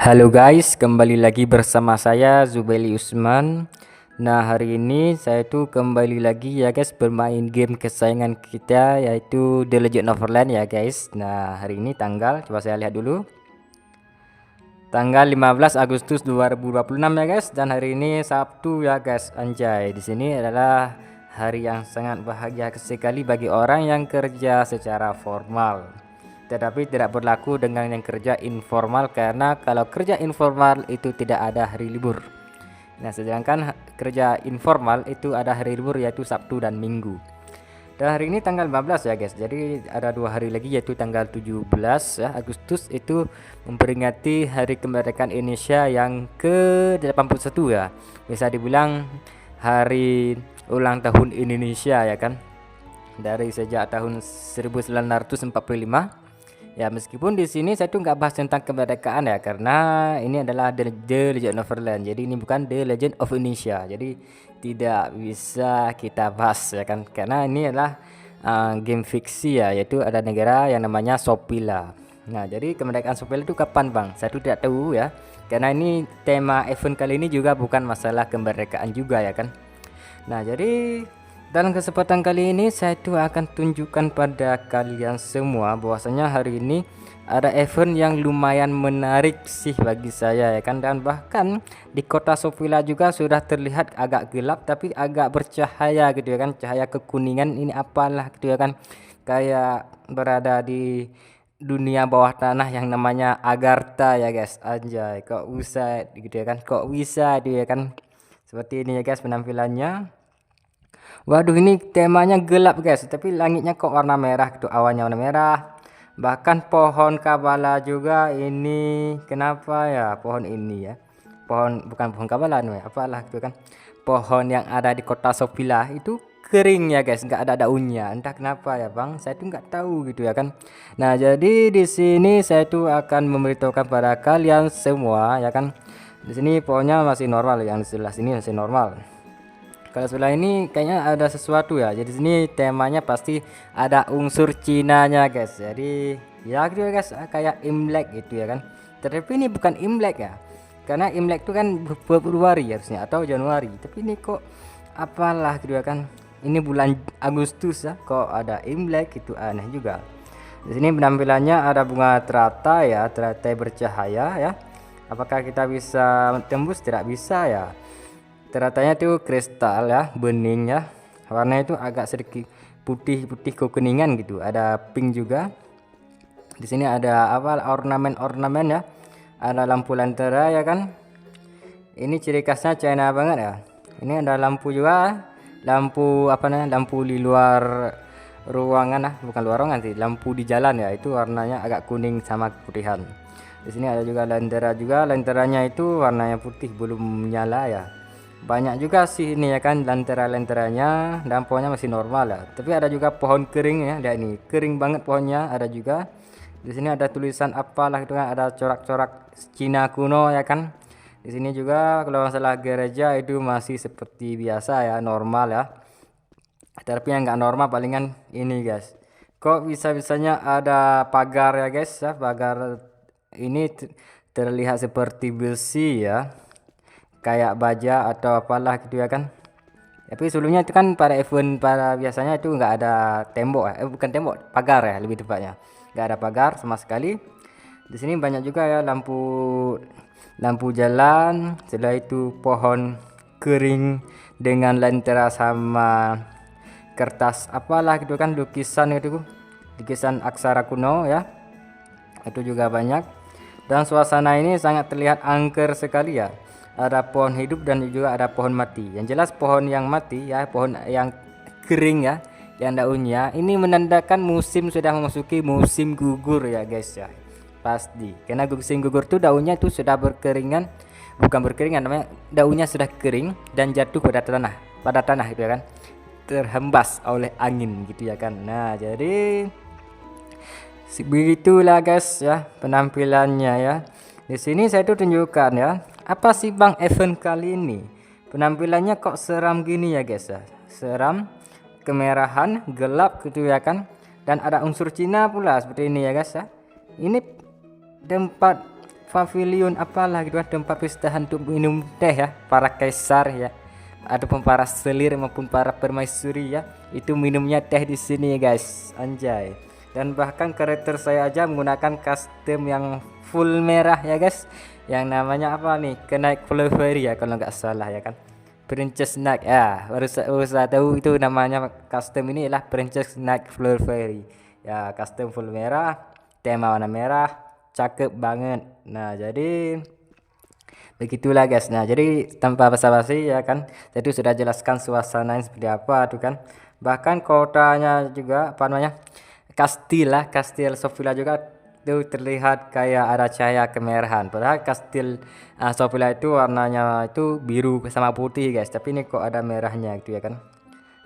Halo guys, kembali lagi bersama saya Zubeli Usman. Nah, hari ini saya tuh kembali lagi ya guys bermain game kesayangan kita yaitu The Legend of Neverland ya guys. Nah, hari ini coba saya lihat dulu. Tanggal 15 Agustus 2026 ya guys, dan hari ini Sabtu ya guys. Anjay, di sini adalah hari yang sangat bahagia sekali bagi orang yang kerja secara formal. Tetapi tidak berlaku dengan yang kerja informal, karena kalau kerja informal itu tidak ada hari libur. Nah, sedangkan kerja informal itu ada hari libur yaitu Sabtu dan Minggu. Dan hari ini tanggal 15 ya guys. Jadi ada 2 hari lagi yaitu tanggal 17 ya Agustus itu memperingati hari kemerdekaan Indonesia yang ke-81 ya. Bisa dibilang hari ulang tahun Indonesia ya kan. Dari sejak tahun 1945. Ya, meskipun di sini saya tuh nggak bahas tentang kemerdekaan ya, karena ini adalah The Legend of Neverland. Jadi ini bukan The Legend of Indonesia. Jadi tidak bisa kita bahas ya kan, karena ini adalah game fiksi ya, yaitu ada negara yang namanya Sopila. Nah, jadi kemerdekaan Sopila itu kapan bang? Saya tuh tidak tahu ya, karena ini tema event kali ini juga bukan masalah kemerdekaan juga ya kan. Nah, jadi dalam kesempatan kali ini saya tuh akan tunjukkan pada kalian semua bahwasanya hari ini ada event yang lumayan menarik sih bagi saya ya kan, dan bahkan di kota Sofila juga sudah terlihat agak gelap tapi agak bercahaya gitu ya kan, cahaya kekuningan ini apalah gitu ya kan, kayak berada di dunia bawah tanah yang namanya Agartha ya guys. Anjay, kok bisa gitu ya kan, kok bisa dia kan, seperti ini ya guys penampilannya. Waduh, ini temanya gelap guys, tapi langitnya kok warna merah gitu, awannya warna merah. Bahkan pohon kabala juga ini, kenapa ya pohon ini ya? Pohon, bukan pohon kabala nih, apalah gitu kan. Pohon yang ada di kota Sofila itu kering ya guys, nggak ada daunnya. Entah kenapa ya bang, saya tuh nggak tahu gitu ya kan. Nah, jadi di sini saya tuh akan memberitahukan pada kalian semua ya kan. Di sini pohonnya masih normal, yang sebelah sini masih normal. Kalau sebelah ini kayaknya ada sesuatu ya. Jadi sini temanya pasti ada unsur Cinanya guys. Jadi ya gitu ya guys, kayak Imlek gitu ya kan. Tapi ini bukan Imlek ya. Karena Imlek itu kan Februari harusnya atau Januari. Tapi ini kok apalah gitu ya kan. Ini bulan Agustus ya, kok ada Imlek, itu aneh juga. Di sini penampilannya ada bunga teratai ya, teratai bercahaya ya. Apakah kita bisa tembus? Tidak bisa ya. Teratanya itu kristal ya, bening ya. Warnanya itu agak sedikit putih-putih kekuningan gitu. Ada pink juga. Di sini ada apa? Ornamen-ornamen ya. Ada lampu lentera ya kan. Ini ciri khasnya China banget ya. Ini ada lampu juga. Lampu apa namanya? Lampu di luar ruangan lah, bukan luar ruangan sih. Lampu di jalan ya. Itu warnanya agak kuning sama keputihan. Di sini ada juga lentera juga. Lenteranya itu warnanya putih, belum nyala ya. Banyak juga sih ini ya kan lentera-lenteranya, dan pohonnya masih normal ya. Tapi ada juga pohon kering ya, lihat ini kering banget pohonnya. Ada juga di sini ada tulisan apalah itu kan, ada corak-corak Cina kuno ya kan. Di sini juga kalau masalah gereja itu masih seperti biasa ya, normal ya. Tapi yang nggak normal palingan ini guys, kok bisa-bisanya ada pagar ya guys ya. Pagar ini terlihat seperti besi ya, kayak baja atau apalah gitu ya kan. Tapi sebelumnya itu kan pada event pada biasanya itu nggak ada tembok ya, bukan tembok, pagar ya lebih tepatnya, nggak ada pagar sama sekali. Di sini banyak juga ya lampu lampu jalan. Setelah itu pohon kering dengan lentera sama kertas apalah gitu kan, lukisan itu, lukisan aksara kuno ya, itu juga banyak. Dan suasana ini sangat terlihat angker sekali ya. Ada pohon hidup dan juga ada pohon mati. Yang jelas pohon yang mati ya, pohon yang kering ya, yang daunnya ini menandakan musim sudah memasuki musim gugur ya guys ya. Pasti. Karena musim gugur tuh daunnya tuh sudah berkeringan, bukan berkeringan namanya, daunnya sudah kering dan jatuh pada tanah gitu ya kan. Terhembas oleh angin gitu ya kan. Nah, jadi begitulah guys ya penampilannya ya. Di sini saya tuh tunjukkan ya. Apa sih bang event kali ini? Penampilannya kok seram gini ya guys ya. Seram, kemerahan, gelap gitu ya kan. Dan ada unsur Cina pula seperti ini ya guys ya. Ini tempat pavilion apalah gitu kan, tempat pestahan untuk minum teh ya, para kaisar ya, ataupun para selir maupun para permaisuri ya, itu minumnya teh di sini ya guys, anjay. Dan bahkan karakter saya aja menggunakan custom yang full merah ya guys, yang namanya apa nih, Knight Flurry ya kalau nggak salah ya kan, Princess Knight ya, baru saya tahu itu namanya custom ini adalah Princess Knight Flurry ya, custom full merah, tema warna merah, cakep banget. Nah jadi begitulah guys. Nah jadi tanpa basa-basi ya kan, saya itu sudah jelaskan suasananya seperti apa tuh kan, bahkan kotanya juga apa namanya, kastil Sofia juga tuh terlihat kayak ada cahaya kemerahan, padahal kastil Sofia itu warnanya itu biru sama putih guys, tapi ini kok ada merahnya gitu ya kan.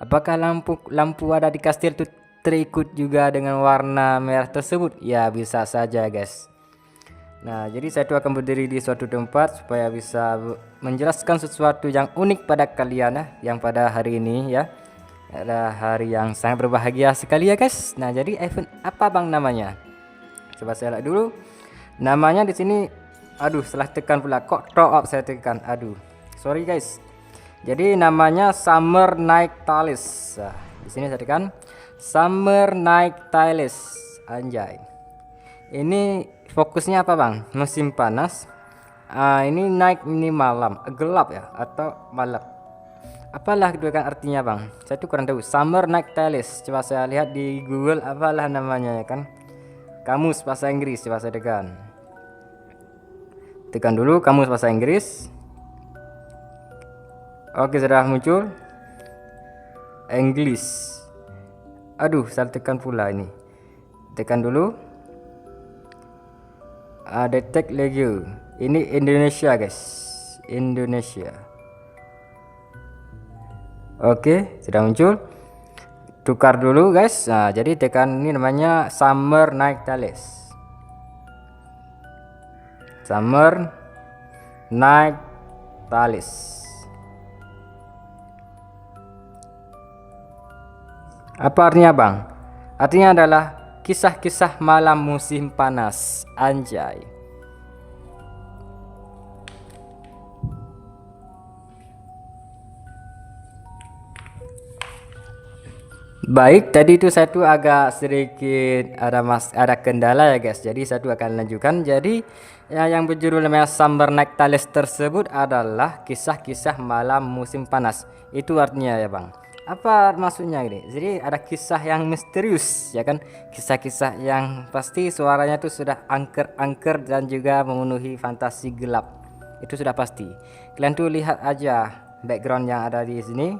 Apakah lampu ada di kastil itu terikut juga dengan warna merah tersebut? Ya bisa saja guys. Nah jadi saya tuh akan berdiri di suatu tempat supaya bisa menjelaskan sesuatu yang unik pada kalian ya, yang pada hari ini ya adalah hari yang sangat berbahagia sekali ya guys. Nah jadi event apa bang namanya? Coba saya lihat dulu. Namanya di sini, aduh salah tekan pula, kok top up saya tekan, aduh sorry guys. Jadi namanya Summer Night Tales. Nah, di sini saya tekan Summer Night Tales, anjay. Ini fokusnya apa bang? Musim panas. Ini night ini malam, gelap ya atau malam? Apalah kedua kan artinya bang? Saya tuh kurang tahu. Summer Night Tales. Coba saya lihat di Google apalah namanya ya kan. Kamus bahasa Inggris, coba saya tekan. Tekan dulu kamus bahasa Inggris. Oke sudah muncul. English. Aduh saya tekan pula ini. Tekan dulu. Detect Legio. Ini Indonesia guys, Indonesia. Oke sudah muncul. Tukar dulu guys. Nah jadi tekan ini namanya Summer Night Tales. Summer Night Tales. Apa artinya bang? Artinya adalah kisah-kisah malam musim panas, anjay. Baik, tadi itu saya tuh agak sedikit ada kendala ya guys. Jadi saya tuh akan lanjutkan. Jadi ya, yang berjudul namanya Summer Night Tales tersebut adalah kisah-kisah malam musim panas. Itu artinya ya bang. Apa maksudnya ini? Jadi ada kisah yang misterius ya kan, kisah-kisah yang pasti suaranya tuh sudah angker-angker dan juga memenuhi fantasi gelap. Itu sudah pasti. Kalian tuh lihat aja background yang ada di sini.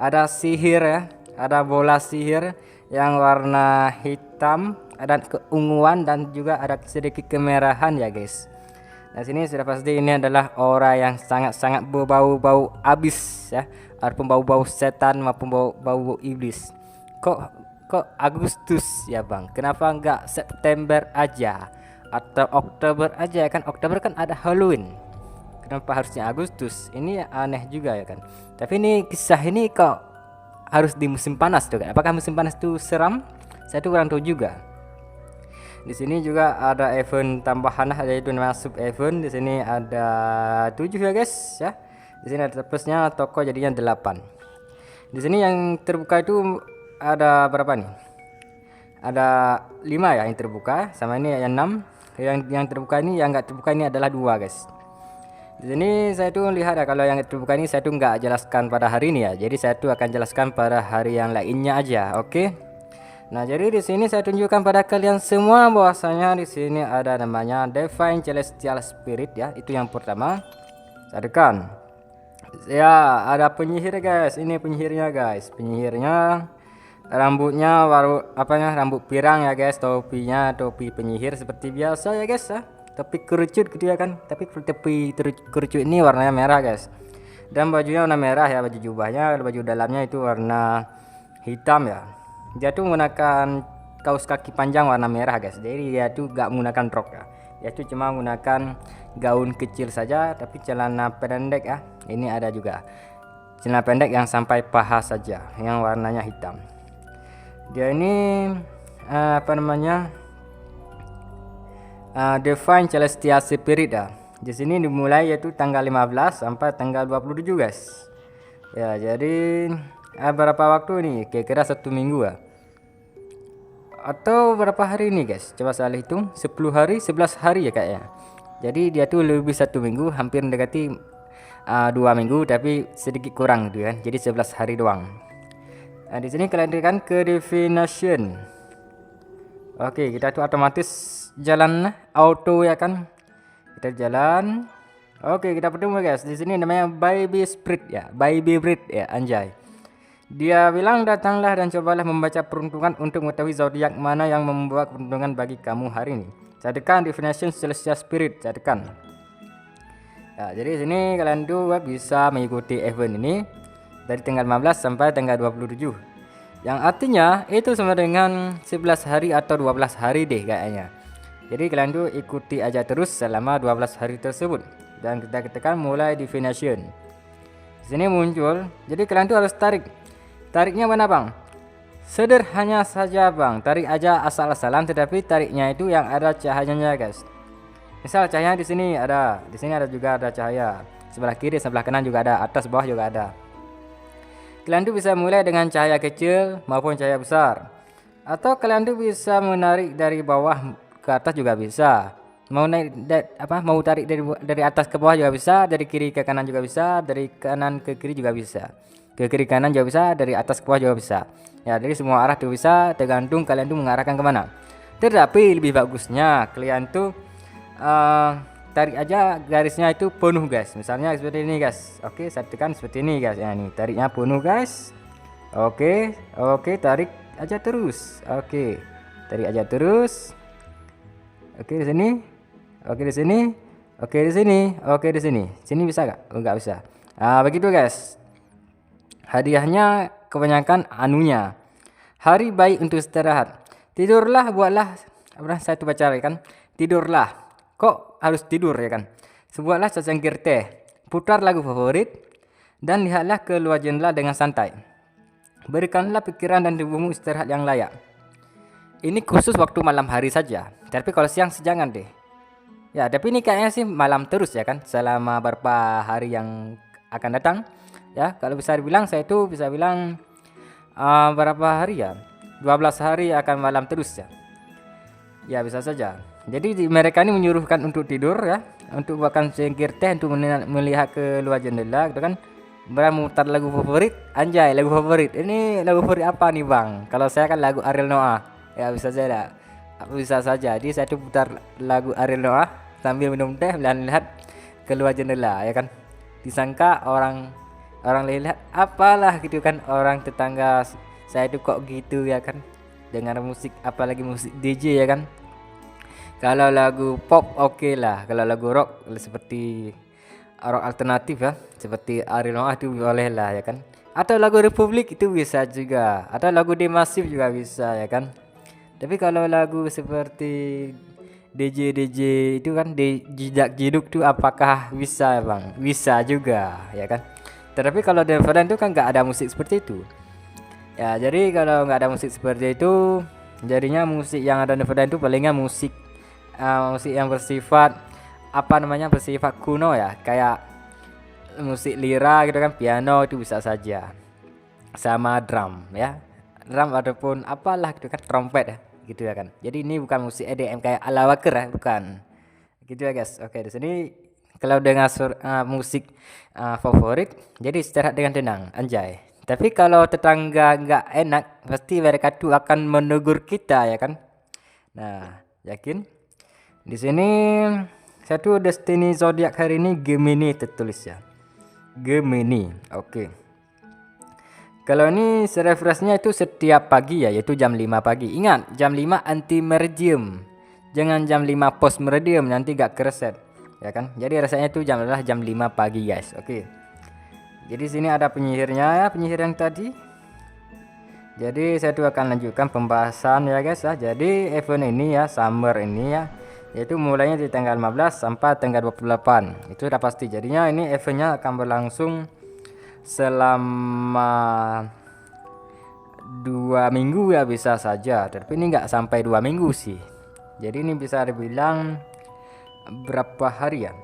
Ada sihir ya. Ada bola sihir yang warna hitam, ada keunguan dan juga ada sedikit kemerahan ya guys. Nah sini sudah pasti ini adalah aura yang sangat-sangat berbau-bau abis ya, ataupun bau-bau setan maupun bau-bau iblis. Kok Agustus ya bang? Kenapa enggak September aja atau Oktober aja ya kan? Oktober kan ada Halloween. Kenapa harusnya Agustus? Ini aneh juga ya kan. Tapi ini kisah ini kok harus di musim panas tuh kan? Apakah musim panas itu seram? Saya tuh kurang tahu juga. Di sini juga ada event tambahan yaitu namanya sub event. Di sini ada 7 ya guys ya. Di sini ada plusnya toko jadinya 8. Di sini yang terbuka itu ada berapa nih? Ada 5 ya yang terbuka, sama ini yang 6. Yang terbuka ini, yang enggak terbuka ini adalah 2 guys. Di sini saya tuh lihat ya, kalau yang terbuka ini saya tuh nggak jelaskan pada hari ini ya. Jadi saya tuh akan jelaskan pada hari yang lainnya aja, oke? Nah, jadi di sini saya tunjukkan pada kalian semua bahwasanya di sini ada namanya Divine Celestial Spirit ya. Itu yang pertama. Saya tekan. Ya, ada penyihir guys. Ini penyihirnya guys. Penyihirnya rambutnya rambut pirang ya guys. Topinya topi penyihir seperti biasa ya guys ya. Tapi kerucut gitu ya kan, tapi tepi kerucut ini warnanya merah guys, dan bajunya warna merah ya, baju jubahnya, baju dalamnya itu warna hitam ya. Dia tuh menggunakan kaos kaki panjang warna merah guys, jadi dia tuh gak menggunakan rok ya, dia tuh cuma menggunakan gaun kecil saja, tapi celana pendek ya. Ini ada juga celana pendek yang sampai paha saja yang warnanya hitam. Dia ini apa namanya, Divine Celestial Spirit ya. Di sini dimulai yaitu tanggal 15 sampai tanggal 27 guys. Ya, jadi berapa waktu nih? Kira-kira 1 minggu ya. Atau berapa hari nih guys? Coba saya hitung, 10 hari, 11 hari ya kayaknya. Jadi dia tuh lebih 1 minggu, hampir mendekati 2 minggu, tapi sedikit kurang gitu kan. Jadi 11 hari doang. Nah, di sini kalian tekan ke definition. Oke, kita tuh otomatis jalan auto ya kan. Kita jalan. Oke, kita bertemu guys. Di sini namanya Baby Spirit ya, Baby Spirit ya, anjay. Dia bilang datanglah dan cobalah membaca peruntungan untuk mengetahui zodiak mana yang membawa keberuntungan bagi kamu hari ini. Saya tekan definition Celestial Spirit, saya tekan. Ya, jadi sini kalian tuh bisa mengikuti event ini dari tanggal 15 sampai tanggal 27. Yang artinya itu sama dengan 11 hari atau 12 hari deh kayaknya. Jadi kalian tuh ikuti aja terus selama 12 hari tersebut. Dan kita tekan mulai definition. Di sini muncul. Jadi kalian tuh harus tarik. Tariknya mana bang? Sederhana saja bang. Tarik aja asal-asalan, tetapi tariknya itu yang ada cahayanya guys. Misal cahaya di sini ada juga ada cahaya. Sebelah kiri, sebelah kanan juga ada, atas bawah juga ada. Kalian tuh bisa mulai dengan cahaya kecil maupun cahaya besar. Atau kalian tuh bisa menarik dari bawah ke atas juga bisa. Mau tarik dari atas ke bawah juga bisa, dari kiri ke kanan juga bisa, dari kanan ke kiri juga bisa. Ke kiri kanan juga bisa, dari atas ke bawah juga bisa. Ya, dari semua arah tuh bisa, tergantung kalian tuh mengarahkan kemana. Tetapi lebih bagusnya kalian tuh tarik aja garisnya itu penuh guys. Misalnya seperti ini guys. Oke, saya tekan seperti ini guys. Ya, ini tariknya penuh guys. Oke, tarik aja terus. Oke, tarik aja terus. Oke, di sini. Oke, di sini. Oke, di sini. Oke, di sini. Sini bisa gak? Oh, nggak bisa. Begitu guys. Hadiahnya kebanyakan anunya. Hari baik untuk istirahat. Tidurlah, buatlah. Saya tuh baca kan. Tidurlah. Kok harus tidur ya kan? Sebuatlah secangkir teh. Putar lagu favorit. Dan lihatlah ke luar jendela dengan santai. Berikanlah pikiran dan tubuhmu istirahat yang layak. Ini khusus waktu malam hari saja. Tapi kalau siang jangan deh. Ya, tapi ini kayaknya sih malam terus ya kan. Selama beberapa hari yang akan datang. Ya, kalau bisa dibilang saya itu bisa bilang berapa hari ya? 12 hari akan malam terus ya. Ya, bisa saja. Jadi mereka ini menyuruhkan untuk tidur ya, untuk bahkan secangkir teh, untuk melihat ke luar jendela gitu kan. Memutar lagu favorit, anjay lagu favorit. Ini lagu favorit apa nih bang? Kalau saya kan lagu Ariel Noah. Ya bisa saja. Jadi saya tuh putar lagu Ariel Noah sambil minum teh dan lihat ke luar jendela ya kan. Disangka orang lihat apalah gitu kan, orang tetangga saya itu kok gitu ya kan, dengar musik apalagi musik DJ ya kan. Kalau lagu pop oke lah, kalau lagu rock seperti rock alternatif ya, seperti Ariel Noah itu boleh lah ya kan, atau lagu Republik itu bisa juga, atau lagu Demasif juga bisa ya kan. Tapi kalau lagu seperti DJ itu kan jejak jeduk tuh apakah bisa bang? Bisa juga ya kan. Tetapi kalau Neverland itu kan nggak ada musik seperti itu. Ya, jadi kalau nggak ada musik seperti itu, jadinya musik yang ada Neverland itu palingnya musik yang bersifat bersifat kuno ya, kayak musik lira gitu kan, piano itu bisa saja, sama drum ya, drum ataupun apalah gitu kan, trompet ya gitu ya kan. Jadi ini bukan musik EDM kayak ala waker ya, bukan gitu ya guys. Oke, di sini kalau dengan musik favorit, jadi istirahat dengan tenang, anjay. Tapi kalau tetangga nggak enak, pasti mereka tuh akan menegur kita ya kan. Nah, yakin? Di sini satu destiny zodiak hari ini Gemini tertulis ya. Gemini, oke. Kalau ini refreshnya itu setiap pagi ya, yaitu jam 5 pagi. Ingat, jam 5 anti meridium. Jangan jam 5 post meridium, nanti gak kereset. Ya kan? Jadi rasanya itu adalah jam 5 pagi guys. Oke. Jadi sini ada penyihirnya ya, penyihir yang tadi. Jadi saya tuh akan lanjutkan pembahasan ya guys ya. Jadi event ini ya, summer ini ya, yaitu mulainya di tanggal 15 sampai tanggal 28. Itu udah pasti. Jadinya ini eventnya akan berlangsung selama 2 minggu ya bisa saja. Tapi ini nggak sampai 2 minggu sih. Jadi ini bisa dibilang berapa hari ya?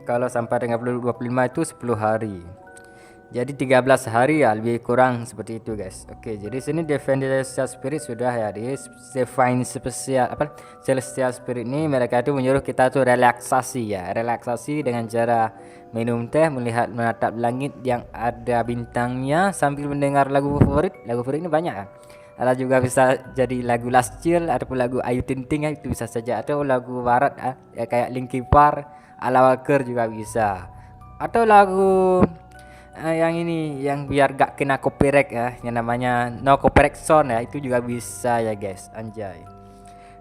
Kalau sampai dengan 25 itu 10 hari. Jadi 13 hari ya, lebih kurang seperti itu guys. Oke, jadi sini Divine Celestial Spirit sudah ya. Di Divine spesial apa Celestial Spirit ini mereka itu menyuruh kita tuh relaksasi ya. Relaksasi dengan cara minum teh, melihat menatap langit yang ada bintangnya sambil mendengar lagu favorit. Lagu favorit ini banyak ya. Ada juga bisa jadi lagu Last Chill ataupun lagu Ayu Ting Ting ya, itu bisa saja, atau lagu barat ya kayak Linkin Park, Ala Walker juga bisa. Atau lagu yang ini yang biar gak kena copyright ya, yang namanya no copyright sound ya, itu juga bisa ya guys, anjay.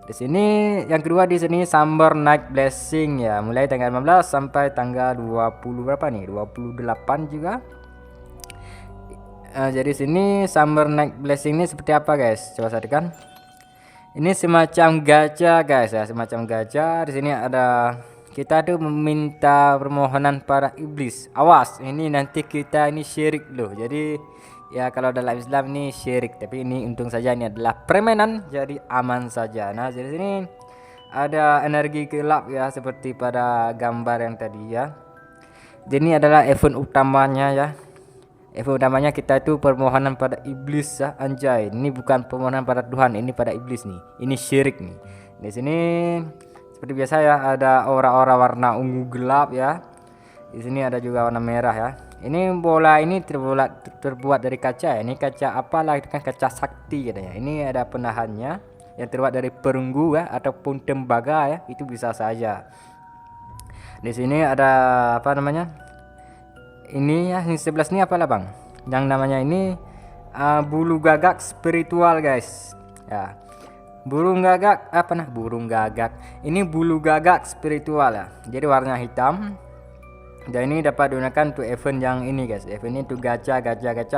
Di sini yang kedua di sini Summer Night Blessing ya, mulai tanggal 15 sampai tanggal 20 berapa nih? 28 juga. Jadi sini Summer Night Blessing ini seperti apa guys? Coba saksikan. Ini semacam gacha guys ya, semacam gacha. Di sini ada kita tuh meminta permohonan para iblis. Awas, ini nanti kita ini syirik loh. Jadi ya kalau dalam Islam ini syirik, tapi ini untung saja ini adalah permainan, jadi aman saja. Nah, jadi sini ada energi gelap ya, seperti pada gambar yang tadi ya. Jadi ini adalah event utamanya ya. Event utamanya kita itu permohonan pada iblis ya, anjay. Ini bukan permohonan pada Tuhan, ini pada iblis nih. Ini syirik nih. Di sini seperti biasa ya, ada aura-aura warna ungu gelap ya. Di sini ada juga warna merah ya. Ini bola ini terbuat dari kaca ya. Ini kaca apalah, itu kan kaca sakti katanya. Ini ada penahannya yang terbuat dari perunggu ya ataupun tembaga ya. Itu bisa saja. Di sini ada apa namanya? Ini ya, yang 11 ini apalah bang? Yang namanya ini bulu gagak spiritual guys. Ya. Burung gagak apa nah? Burung gagak. Ini bulu gagak spiritual ya. Jadi warna hitam. Dan ini dapat digunakan untuk event yang ini guys. Event ini untuk gacha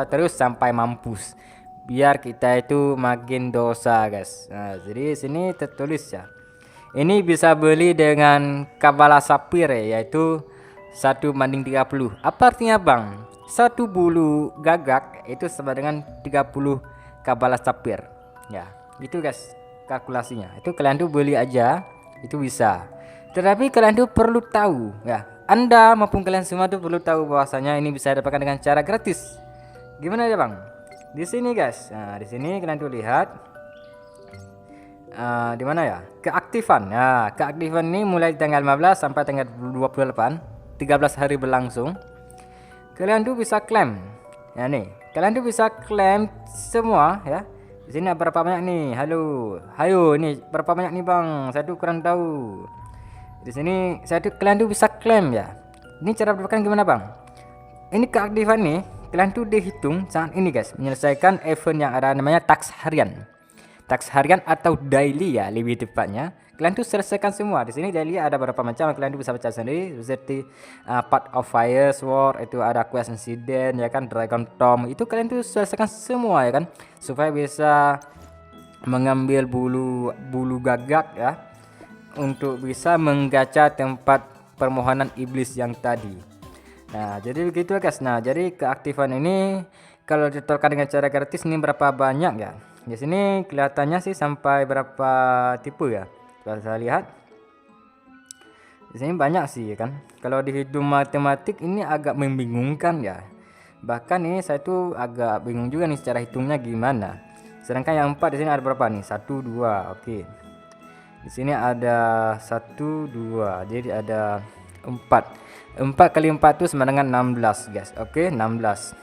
terus sampai mampus. Biar kita itu makin dosa guys. Nah, jadi sini tertulis ya. Ini bisa beli dengan Kabbalah Sapphire ya, yaitu 1:30. Apa artinya bang? Satu bulu gagak itu sama dengan 30 Kabbalah Sapphire. Ya, itu guys kalkulasinya. Itu kalian tuh beli aja, itu bisa. Tetapi kalian tuh perlu tahu ya. Anda maupun kalian semua tuh perlu tahu bahwasanya ini bisa didapatkan dengan cara gratis. Gimana ya bang? Di sini guys. Nah, di sini kalian tuh lihat. Di mana ya? Keaktifan. Nah, keaktifan ini mulai tanggal 15 sampai tanggal 28, 13 hari berlangsung. Kalian tuh bisa klaim. Ya nih, kalian tuh bisa klaim semua ya. Di sini berapa banyak nih? Halo. Hayo, ini berapa banyak nih, Bang? Saya tuh kurang tahu. Di sini saya tuh kalian tuh bisa klaim ya. Ini cara dapatkan gimana, Bang? Ini keaktifan nih, kalian tuh dihitung saat ini, guys. Menyelesaikan event yang ada namanya tax harian. Tax harian atau daily ya, lebih tepatnya. Kalian tuh selesaikan semua. Di sini daily ada beberapa macam, kalian tuh bisa baca sendiri seperti Path of Fire Sword, itu ada Quest Incident ya kan, Dragon Tomb. Itu kalian tuh selesaikan semua ya kan, supaya bisa mengambil bulu gagak ya, untuk bisa menggacha tempat permohonan iblis yang tadi. Nah, jadi begitu guys. Nah, jadi keaktifan ini kalau ditotalkan dengan cara gratis ini berapa banyak ya? Di sini kelihatannya sih sampai berapa tipe ya? Kalau saya lihat di sini banyak sih ya kan. Kalau dihitung matematik ini agak membingungkan ya. Bahkan ini saya tuh agak bingung juga nih secara hitungnya gimana. Sedangkan yang 4 di sini ada berapa nih? 1 2. Oke. Di sini ada 1 2. Jadi ada 4. 4 kali 4 itu sama dengan 16 guys. Oke, 16.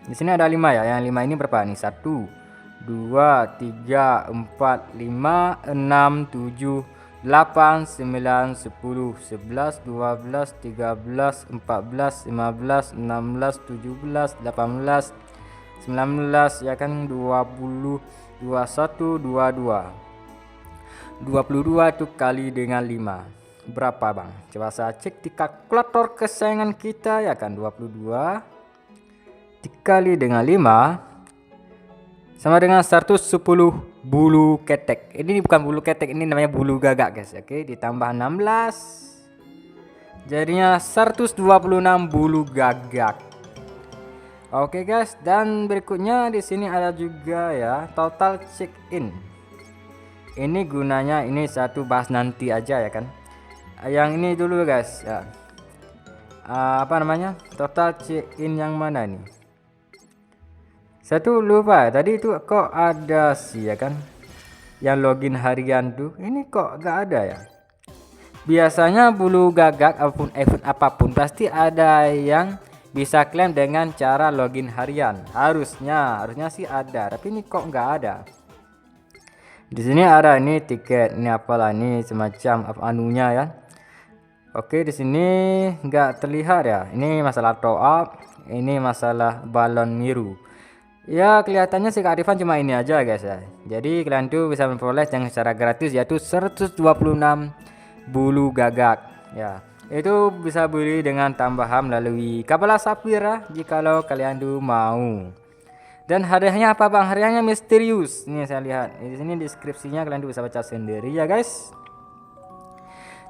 Di sini ada 5 ya. Yang 5 ini berapa nih? 1 2 3 4 5 6 7 8 9 10 11 12 13 14 15 16 17 18 19 ya kan, 20 21 22 itu kali dengan 5 berapa bang? Coba saya cek di kalkulator kesayangan kita ya kan. 22 dikali dengan 5 sama dengan 110 bulu ketek. Ini bukan bulu ketek, ini namanya bulu gagak guys. Oke, ditambah 16 jadinya 126 bulu gagak. Oke guys, dan berikutnya di sini ada juga ya total check in. Ini gunanya ini satu bahas nanti aja ya kan. Yang ini dulu guys ya. Apa namanya? Total check-in yang mana nih? Satu lupa tadi itu kok ada sih ya kan. Yang login harian tuh ini kok gak ada ya. Biasanya bulu gagak apapun event apapun pasti ada yang bisa klaim dengan cara login harian. Harusnya sih ada, tapi ini kok nggak ada. Di sini ada ini tiket, ini apalah ini semacam apa anunya ya. Oke, di sini nggak terlihat ya. Ini masalah top up, ini masalah balon biru. Ya kelihatannya sih kearifan cuma ini aja guys ya. Jadi kalian tuh bisa memperoleh dengan secara gratis yaitu 126 bulu gagak ya. Itu bisa beli dengan tambahan melalui Kapala Sapphire jikalau kalian tuh mau. Dan hadiahnya apa bang? Hadiahnya misterius. Ini saya lihat di sini deskripsinya kalian tuh bisa baca sendiri ya guys.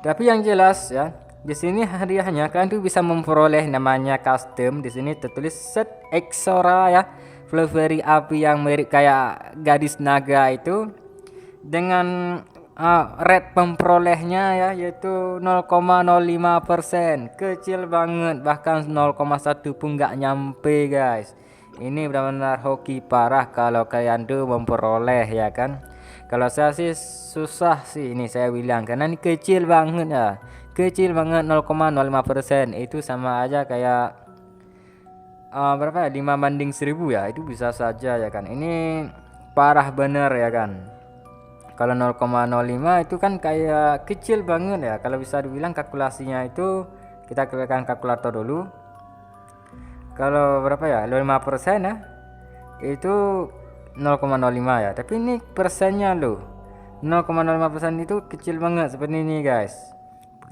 Tapi yang jelas ya, di sini hadiahnya kalian tuh bisa memperoleh namanya custom. Di sini tertulis set Exora ya, Flurry api yang mirip kayak gadis naga itu dengan rate memperolehnya ya yaitu 0,05%, kecil banget, bahkan 0,1 pun nggak nyampe guys. Ini benar-benar hoki parah kalau kalian tuh memperoleh ya kan. Kalau saya sih susah sih ini saya bilang karena ini kecil banget ya, kecil banget 0,05%. Itu sama aja kayak berapa ya, 5/1000 ya, itu bisa saja ya kan. Ini parah bener ya kan. Kalau 0,05 itu kan kayak kecil banget ya. Kalau bisa dibilang kalkulasinya itu kita keluarkan kalkulator dulu. Kalau berapa ya? 5% ya. Itu 0,05 ya. Tapi ini persennya loh. 0,05% itu kecil banget seperti ini guys.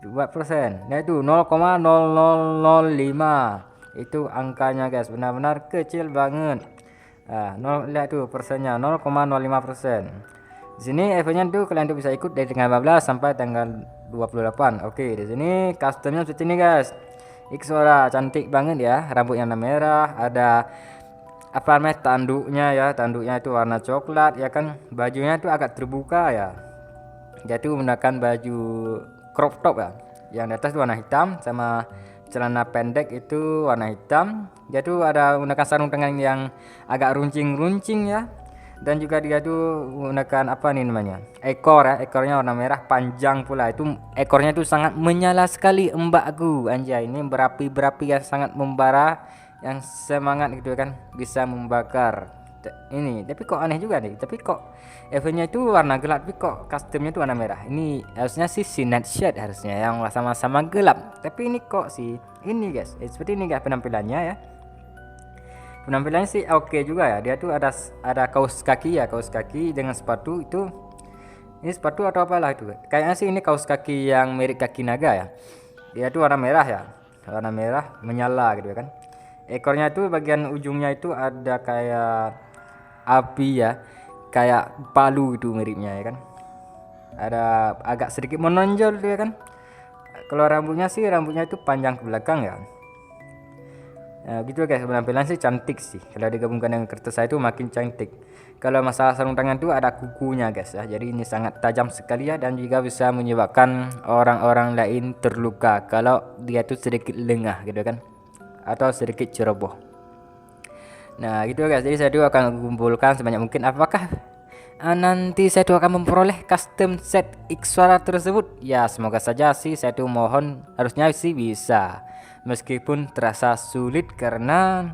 2%. Nah itu 0,0005. Itu angkanya guys. Benar-benar kecil banget. Lihat tuh persennya 0,05%. Di sini eventnya tuh kalian tuh bisa ikut dari tanggal 15 sampai tanggal 28. Oke, di sini customnya seperti ini guys. Exora cantik banget ya, rambutnya warna merah, ada apa namanya tanduknya ya, tanduknya itu warna coklat ya kan. Bajunya itu agak terbuka ya. Jadi menggunakan baju crop top ya. Yang di atas itu warna hitam sama celana pendek itu warna hitam. Jadi ada menggunakan sarung tangan yang agak runcing-runcing ya. Dan juga dia tuh menggunakan apa nih namanya, ekor ya, ekornya warna merah panjang pula. Itu ekornya tuh sangat menyala sekali mbakku, anjay. Ini berapi-berapi yang sangat membara, yang semangat gitu kan, bisa membakar ini. Tapi kok aneh juga nih, tapi kok eventnya itu warna gelap tapi kok customnya tuh warna merah. Ini harusnya sih sinet shade harusnya yang sama-sama gelap, tapi ini kok sih ini guys, seperti ini guys penampilannya ya. Penampilannya sih oke juga ya. Dia tuh ada kaos kaki ya, kaos kaki dengan sepatu itu. Ini sepatu atau apalah itu. Kayaknya sih ini kaos kaki yang mirip kaki naga ya. Dia tuh warna merah ya. Warna merah menyala gitu kan. Ekornya tuh bagian ujungnya itu ada kayak api ya. Kayak palu itu miripnya ya kan. Ada agak sedikit menonjol tuh ya kan. Kalau rambutnya itu panjang ke belakang ya. Nah, gitu guys, penampilan sih cantik sih. Kalau digabungkan dengan kertas saya itu makin cantik. Kalau masalah sarung tangan itu ada kukunya guys ya. Jadi ini sangat tajam sekali ya, dan juga bisa menyebabkan orang-orang lain terluka kalau dia tuh sedikit lengah gitu kan, atau sedikit ceroboh. Nah gitu guys, jadi saya tuh akan kumpulkan sebanyak mungkin. Apakah nanti saya tuh akan memperoleh custom set Exora tersebut? Ya semoga saja sih, saya tuh mohon harusnya sih bisa. Meskipun terasa sulit karena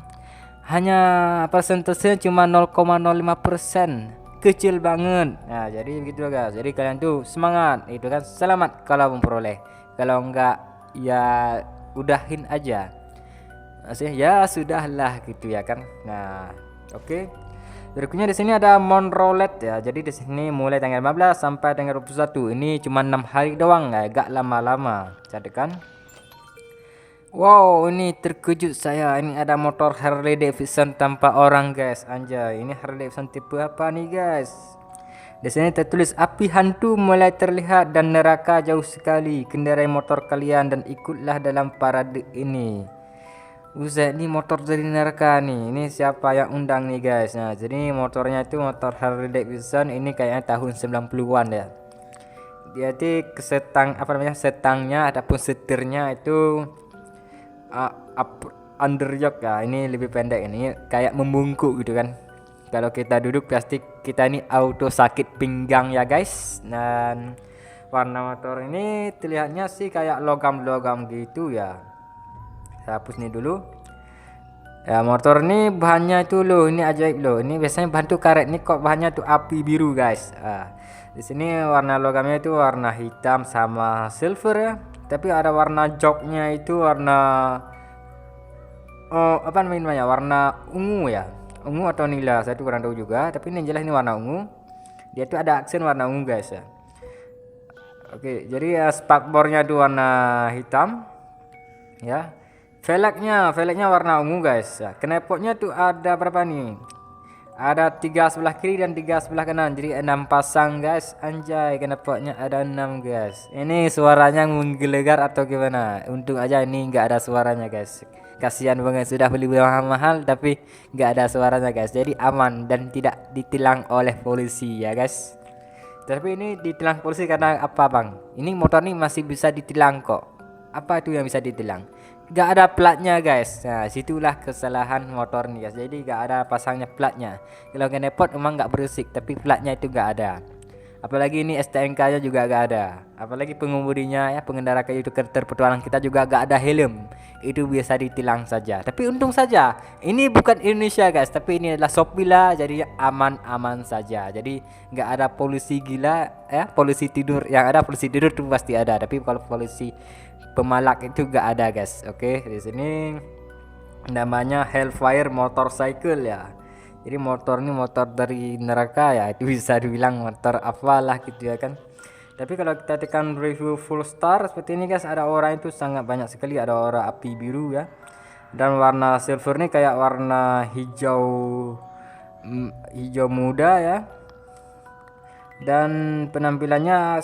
hanya persentasenya cuma 0,05%, kecil banget. Nah jadi begitu guys, jadi kalian tuh semangat itu kan, selamat kalau memperoleh. Kalau enggak ya udahin aja, masih ya sudahlah gitu ya kan. Nah oke. Berikutnya di sini ada Monrolet ya. Jadi di sini mulai tanggal 15 sampai tanggal 21. Ini cuma 6 hari doang ya, agak lama-lama. Jadi kan. Wow, ini terkejut saya. Ini ada motor Harley Davidson tanpa orang, guys. Anjay, ini Harley Davidson tipe apa nih, guys? Di sini tertulis api hantu mulai terlihat dan neraka jauh sekali. Kendarai motor kalian dan ikutlah dalam parade ini. Buset, ini motor dari neraka nih. Ini siapa yang undang nih guys? Nah, jadi motornya itu motor Harley Davidson. Ini kayaknya tahun 90-an ya. Dia tuh kesetang apa namanya? Setangnya ataupun setirnya itu underyoke ya. Ini lebih pendek, ini kayak membungkuk gitu kan. Kalau kita duduk pasti kita ini auto sakit pinggang ya guys. Dan warna motor ini terlihatnya sih kayak logam-logam gitu ya. Saya hapus nih dulu. Ya, motor ini bahannya itu loh, ini ajaib loh. Ini biasanya bahan tuh karet, ini kok bahannya tuh api biru guys. Di sini warna logamnya itu warna hitam sama silver ya. Tapi ada warna joknya itu warna apa namanya? Warna ungu ya. Ungu atau nila, saya tuh kurang tahu juga. Tapi ini jelas ini warna ungu. Dia tuh ada aksen warna ungu guys ya. Oke, jadi ya spakbornya tuh warna hitam ya. Velgnya warna ungu guys ya. Knalpotnya tuh ada berapa nih? Ada 3 sebelah kiri dan 3 sebelah kanan, jadi 6 pasang guys. Anjay, knalpotnya ada 6 guys. Ini suaranya menggelegar atau gimana? Untung aja ini nggak ada suaranya guys. Kasihan banget, sudah beli mahal-mahal tapi nggak ada suaranya guys. Jadi aman dan tidak ditilang oleh polisi ya guys. Tapi ini ditilang polisi karena apa bang? Ini motor ini masih bisa ditilang kok. Apa itu yang bisa ditilang? Gak ada platnya guys. Nah, situlah kesalahan motor nih guys. Jadi gak ada pasangnya platnya. Kalau knalpot emang gak berisik, tapi platnya itu gak ada. Apalagi ini STNK nya juga gak ada. Apalagi pengemudinya ya, pengendara kayu itu terpetualang kita juga gak ada helm. Itu biasa ditilang saja. Tapi untung saja ini bukan Indonesia guys, tapi ini adalah Sopila, jadi aman-aman saja. Jadi gak ada polisi gila ya, polisi tidur. Yang ada polisi tidur itu pasti ada. Tapi kalau polisi pemalak itu gak ada guys. Oke, di sini namanya Hellfire Motorcycle ya. Jadi motor ini motor dari neraka ya, itu bisa dibilang motor apalah gitu ya kan. Tapi kalau kita tekan review full star seperti ini guys, ada aura itu sangat banyak sekali, ada aura api biru ya. Dan warna silver ini kayak warna hijau hijau muda ya. Dan penampilannya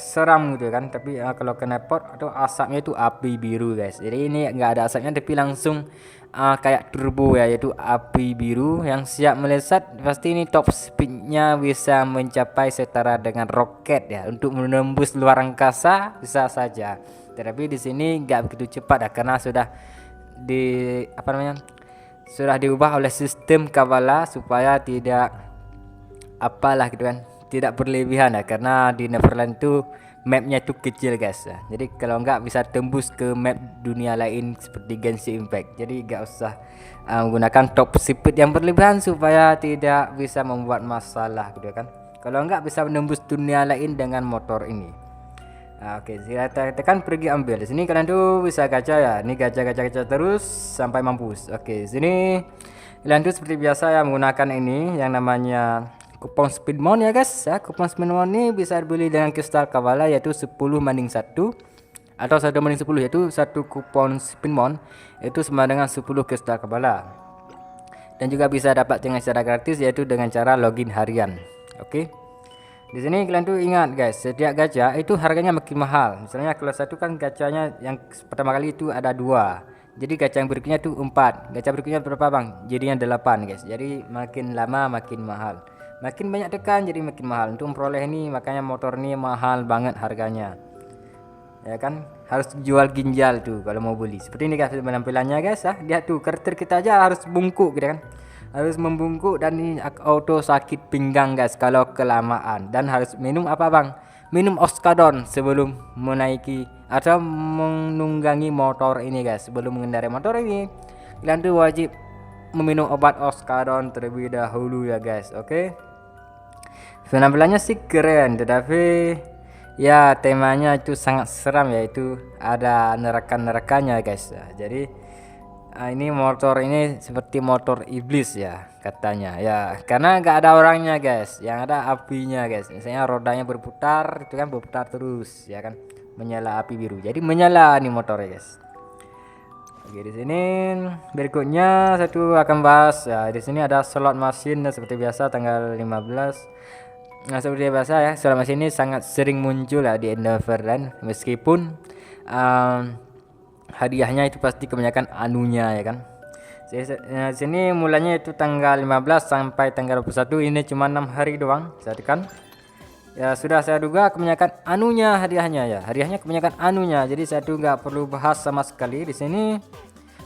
seram gitu kan, tapi kalau knalpot atau asapnya itu api biru guys. Jadi ini nggak ada asapnya tapi langsung kayak turbo ya, yaitu api biru yang siap melesat. Pasti ini top speednya bisa mencapai setara dengan roket ya, untuk menembus luar angkasa bisa saja. Tetapi di sini nggak begitu cepat ya, karena sudah sudah diubah oleh sistem kawala supaya tidak apalah gitu kan, tidak berlebihan ya, karena di Neverland itu mapnya itu kecil guys ya. Jadi kalau enggak bisa tembus ke map dunia lain seperti Genshin Impact. Jadi enggak usah menggunakan top speed yang berlebihan supaya tidak bisa membuat masalah gitu kan. Kalau enggak bisa menembus dunia lain dengan motor ini. Oke, kita tekan pergi ambil. Di sini kalian tuh bisa gacha ya. Ini gacha terus sampai mampus. Oke, sini kalian tuh seperti biasa ya menggunakan ini yang namanya kupon speedmon ya guys ya. Kupon speedmon ini bisa dibeli dengan kristal kawala, yaitu 10:1 atau 1:10, yaitu satu kupon speedmon itu sama dengan 10 kristal kawala. Dan juga bisa dapat dengan cara gratis, yaitu dengan cara login harian. Oke. Di sini kalian tuh ingat guys, setiap gacha itu harganya makin mahal. Misalnya kalau satu kan gacanya yang pertama kali itu ada 2. Jadi gacha yang berikutnya itu 4. Gacha berikutnya berapa bang? Jadinya 8 guys. Jadi makin lama makin mahal. Makin banyak tekan jadi makin mahal. Untuk memperoleh ini makanya motor ini mahal banget harganya. Ya kan, harus jual ginjal tuh kalau mau beli. Seperti ini guys penampilannya guys ya. Lihat tuh, karakter kita aja harus bungkuk gitu kan. Harus membungkuk dan ini auto sakit pinggang guys kalau kelamaan. Dan harus minum apa bang? Minum Oskadon sebelum menaiki atau menunggangi motor ini guys. Sebelum mengendarai motor ini kalian tuh wajib meminum obat Oskadon terlebih dahulu ya guys. Oke. Penampilannya sih keren, tetapi ya temanya itu sangat seram, yaitu ada neraka-nerakanya guys ya. Jadi ini motor ini seperti motor iblis ya katanya ya, karena nggak ada orangnya guys, yang ada apinya guys. Misalnya rodanya berputar itu kan berputar terus ya kan, menyala api biru, jadi menyala nih motornya guys. Oke, di sini berikutnya satu akan bahas ya. Di sini ada slot machine seperti biasa tanggal 15. Nah, seperti biasa ya, slot machine ini sangat sering muncul ya di Neverland, meskipun hadiahnya itu pasti kebanyakan anunya ya kan. Sini mulanya itu tanggal 15 sampai tanggal 21, ini cuma 6 hari doang. Saya kan ya sudah saya duga kebanyakan anunya hadiahnya ya. Hadiahnya kebanyakan anunya. Jadi saya tuh nggak perlu bahas sama sekali di sini.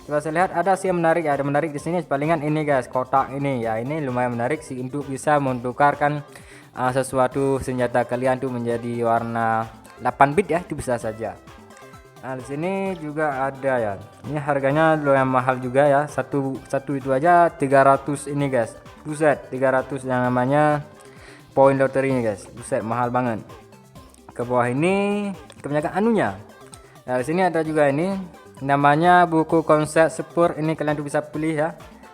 Coba saya lihat ada sih yang menarik ya. Ada menarik di sini palingan ini guys, kotak ini ya. Ini lumayan menarik sih untuk bisa menukarkan sesuatu senjata kalian tuh menjadi warna 8 bit ya, itu bisa saja. Nah di sini juga ada ya. Ini harganya lumayan mahal juga ya. Satu itu aja 300 ini guys. Buset, 300 yang namanya poin loterinya guys. Buset, mahal banget. Ke bawah ini kebanyakan anunya. Nah di sini ada juga ini namanya buku konsep spur. Ini kalian tuh bisa pilih ya.